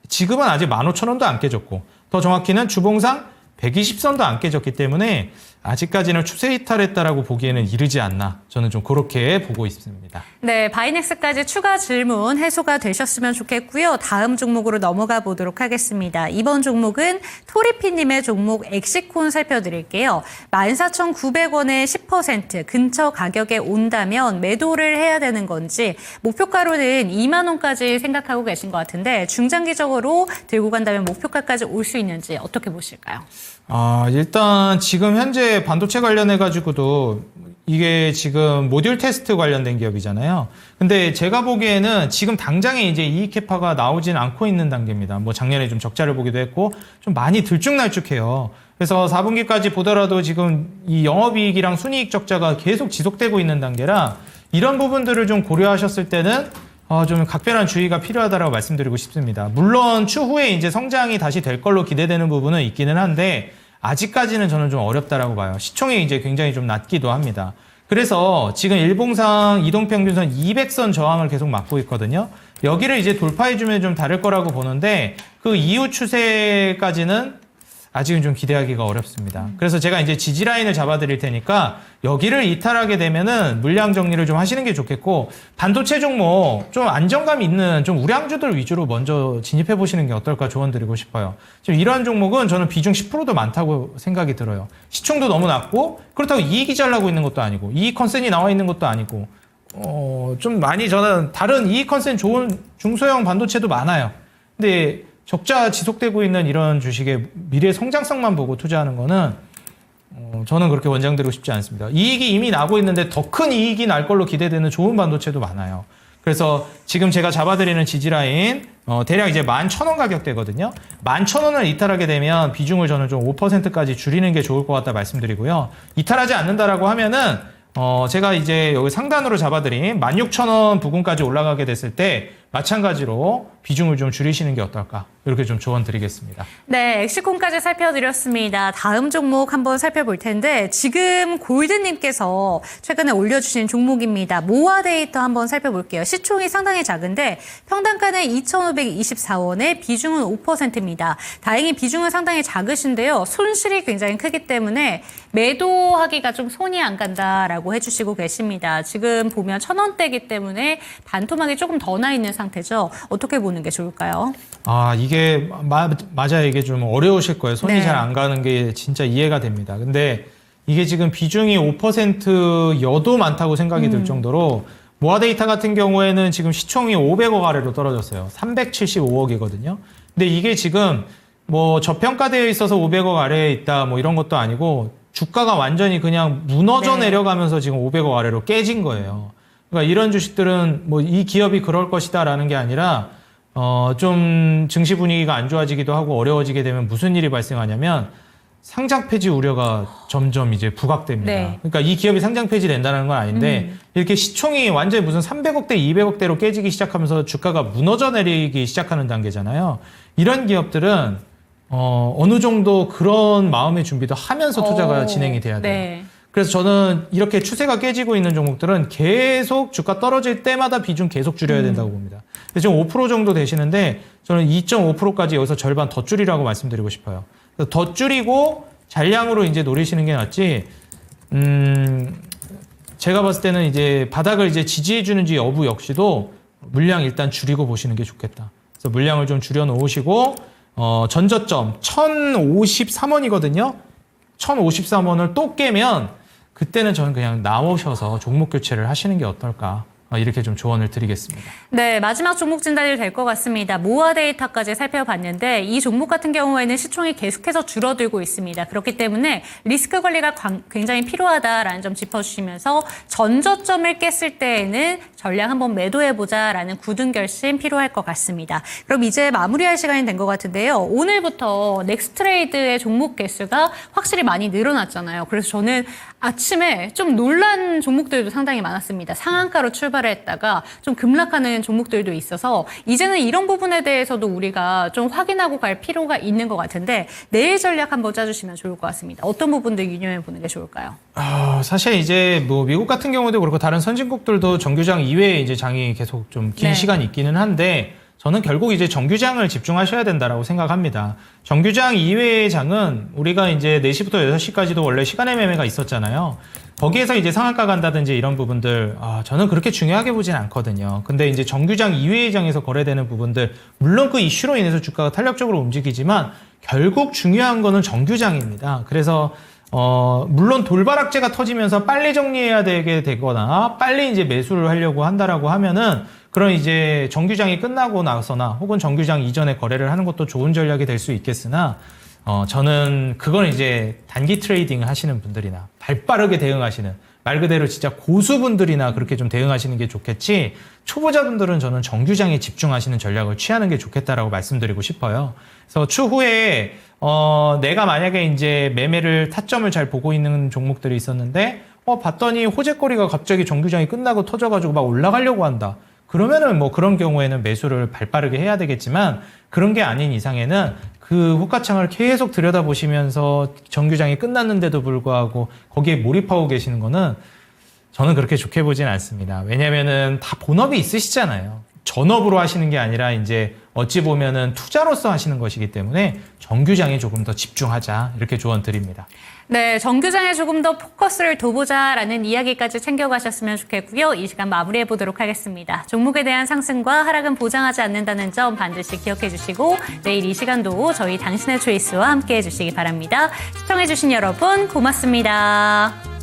지금은 아직 15,000원도 안 깨졌고 더 정확히는 주봉상 120선도 안 깨졌기 때문에 아직까지는 추세 이탈했다라고 보기에는 이르지 않나 저는 좀 그렇게 보고 있습니다. 네, 바이넥스까지 추가 질문 해소가 되셨으면 좋겠고요. 다음 종목으로 넘어가 보도록 하겠습니다. 이번 종목은 토리피님의 종목 엑시콘 살펴드릴게요. 14,900원에 10% 근처 가격에 온다면 매도를 해야 되는 건지 목표가로는 2만 원까지 생각하고 계신 것 같은데 중장기적으로 들고 간다면 목표가까지 올 수 있는지 어떻게 보실까요? 일단 지금 현재 반도체 관련해가지고도 이게 지금 모듈 테스트 관련된 기업이잖아요. 근데 제가 보기에는 지금 당장에 이제 이익 캐파가 나오진 않고 있는 단계입니다. 뭐 작년에 좀 적자를 보기도 했고 좀 많이 들쭉날쭉해요. 그래서 4분기까지 보더라도 지금 이 영업이익이랑 순이익 적자가 계속 지속되고 있는 단계라 이런 부분들을 좀 고려하셨을 때는 좀 각별한 주의가 필요하다라고 말씀드리고 싶습니다. 물론 추후에 이제 성장이 다시 될 걸로 기대되는 부분은 있기는 한데 아직까지는 저는 좀 어렵다라고 봐요. 시총이 이제 굉장히 좀 낮기도 합니다. 그래서 지금 일봉상 이동평균선 200선 저항을 계속 막고 있거든요. 여기를 이제 돌파해주면 좀 다를 거라고 보는데 그 이후 추세까지는 아직은 좀 기대하기가 어렵습니다. 그래서 제가 이제 지지라인을 잡아드릴 테니까 여기를 이탈하게 되면은 물량 정리를 좀 하시는 게 좋겠고 반도체 종목 좀 안정감 있는 좀 우량주들 위주로 먼저 진입해 보시는 게 어떨까 조언 드리고 싶어요. 지금 이러한 종목은 저는 비중 10%도 많다고 생각이 들어요. 시총도 너무 낮고 그렇다고 이익이 잘 나고 있는 것도 아니고 이익 컨센이 나와 있는 것도 아니고 좀 많이 저는 다른 이익 컨센 좋은 중소형 반도체도 많아요. 근데 적자 지속되고 있는 이런 주식의 미래 성장성만 보고 투자하는 거는 저는 그렇게 권장드리고 싶지 않습니다. 이익이 이미 나고 있는데 더 큰 이익이 날 걸로 기대되는 좋은 반도체도 많아요. 그래서 지금 제가 잡아드리는 지지라인 대략 이제 11,000원 가격대거든요. 11,000원을 이탈하게 되면 비중을 저는 좀 5%까지 줄이는 게 좋을 것 같다 말씀드리고요. 이탈하지 않는다라고 하면은 제가 이제 여기 상단으로 잡아드린 16,000원 부근까지 올라가게 됐을 때 마찬가지로 비중을 좀 줄이시는 게 어떨까 이렇게 좀 조언 드리겠습니다. 네, 엑시콘까지 살펴드렸습니다. 다음 종목 한번 살펴볼 텐데 지금 골드님께서 최근에 올려주신 종목입니다. 모아 데이터 한번 살펴볼게요. 시총이 상당히 작은데 평단가는 2,524원에 비중은 5%입니다. 다행히 비중은 상당히 작으신데요. 손실이 굉장히 크기 때문에 매도하기가 좀 손이 안 간다라고 해주시고 계십니다. 지금 보면 1,000원대이기 때문에 반토막이 조금 더 나 있는 상태죠. 어떻게 보는 게 좋을까요? 이게 맞아요. 이게 좀 어려우실 거예요. 손이 네. 잘 안 가는 게 진짜 이해가 됩니다. 근데 이게 지금 비중이 5%여도 많다고 생각이 들 정도로 모아데이터 같은 경우에는 지금 시총이 500억 아래로 떨어졌어요. 375억이거든요. 근데 이게 지금 뭐 저평가되어 있어서 500억 아래에 있다 뭐 이런 것도 아니고 주가가 완전히 그냥 무너져 네. 내려가면서 지금 500억 아래로 깨진 거예요. 그러니까 이런 주식들은 뭐 이 기업이 그럴 것이다라는 게 아니라 좀 증시 분위기가 안 좋아지기도 하고 어려워지게 되면 무슨 일이 발생하냐면 상장 폐지 우려가 점점 이제 부각됩니다. 네. 그러니까 이 기업이 상장 폐지된다는 건 아닌데 이렇게 시총이 완전히 무슨 300억대, 200억대로 깨지기 시작하면서 주가가 무너져 내리기 시작하는 단계잖아요. 이런 기업들은 어느 정도 그런 마음의 준비도 하면서 투자가 진행이 돼야 돼요. 네. 그래서 저는 이렇게 추세가 깨지고 있는 종목들은 계속 주가 떨어질 때마다 비중 계속 줄여야 된다고 봅니다. 지금 5% 정도 되시는데 저는 2.5%까지 여기서 절반 더 줄이라고 말씀드리고 싶어요. 그래서 더 줄이고 잔량으로 이제 노리시는 게 낫지. 제가 봤을 때는 이제 바닥을 이제 지지해 주는지 여부 역시도 물량 일단 줄이고 보시는 게 좋겠다. 그래서 물량을 좀 줄여 놓으시고 전저점 1,053원이거든요. 1,053원을 또 깨면 그때는 저는 그냥 나오셔서 종목 교체를 하시는 게 어떨까 이렇게 좀 조언을 드리겠습니다. 네, 마지막 종목 진단이 될 것 같습니다. 모아 데이터까지 살펴봤는데 이 종목 같은 경우에는 시총이 계속해서 줄어들고 있습니다. 그렇기 때문에 리스크 관리가 굉장히 필요하다라는 점 짚어주시면서 전저점을 깼을 때에는 전량 한번 매도해보자라는 굳은 결심 필요할 것 같습니다. 그럼 이제 마무리할 시간이 된 것 같은데요. 오늘부터 넥스트레이드의 종목 개수가 확실히 많이 늘어났잖아요. 그래서 저는 아침에 좀 놀란 종목들도 상당히 많았습니다. 상한가로 출발했다가 좀 급락하는 종목들도 있어서 이제는 이런 부분에 대해서도 우리가 좀 확인하고 갈 필요가 있는 것 같은데 내일 전략 한번 짜주시면 좋을 것 같습니다. 어떤 부분들 유념해 보는 게 좋을까요? 사실 이제 뭐 미국 같은 경우도 그렇고 다른 선진국들도 정규장 이외에 이제 장이 계속 좀 긴 네. 시간이 있기는 한데 저는 결국 이제 정규장을 집중하셔야 된다라고 생각합니다. 정규장 이외의 장은 우리가 이제 4시부터 6시까지도 원래 시간의 매매가 있었잖아요. 거기에서 이제 상한가 간다든지 이런 부분들, 저는 그렇게 중요하게 보진 않거든요. 근데 이제 정규장 이외의 장에서 거래되는 부분들, 물론 그 이슈로 인해서 주가가 탄력적으로 움직이지만 결국 중요한 거는 정규장입니다. 그래서 물론 돌발악재가 터지면서 빨리 정리해야 되게 되거나 빨리 이제 매수를 하려고 한다라고 하면은 그런 이제 정규장이 끝나고 나서나 혹은 정규장 이전에 거래를 하는 것도 좋은 전략이 될 수 있겠으나 저는 그건 이제 단기 트레이딩 하시는 분들이나 발빠르게 대응하시는 말 그대로 진짜 고수분들이나 그렇게 좀 대응하시는 게 좋겠지 초보자분들은 저는 정규장에 집중하시는 전략을 취하는 게 좋겠다라고 말씀드리고 싶어요. 그래서 추후에 내가 만약에 이제 매매를 타점을 잘 보고 있는 종목들이 있었는데 봤더니 호재거리가 갑자기 정규장이 끝나고 터져가지고 막 올라가려고 한다. 그러면은 뭐 그런 경우에는 매수를 발빠르게 해야 되겠지만 그런 게 아닌 이상에는 그 호가창을 계속 들여다보시면서 정규장이 끝났는데도 불구하고 거기에 몰입하고 계시는 거는 저는 그렇게 좋게 보진 않습니다. 왜냐면은 다 본업이 있으시잖아요. 전업으로 하시는 게 아니라 이제 어찌 보면은 투자로서 하시는 것이기 때문에 정규장에 조금 더 집중하자 이렇게 조언 드립니다. 네, 정규장에 조금 더 포커스를 둬보자라는 이야기까지 챙겨가셨으면 좋겠고요. 이 시간 마무리해 보도록 하겠습니다. 종목에 대한 상승과 하락은 보장하지 않는다는 점 반드시 기억해 주시고 내일 이 시간도 저희 당신의 초이스와 함께 해주시기 바랍니다. 시청해 주신 여러분 고맙습니다.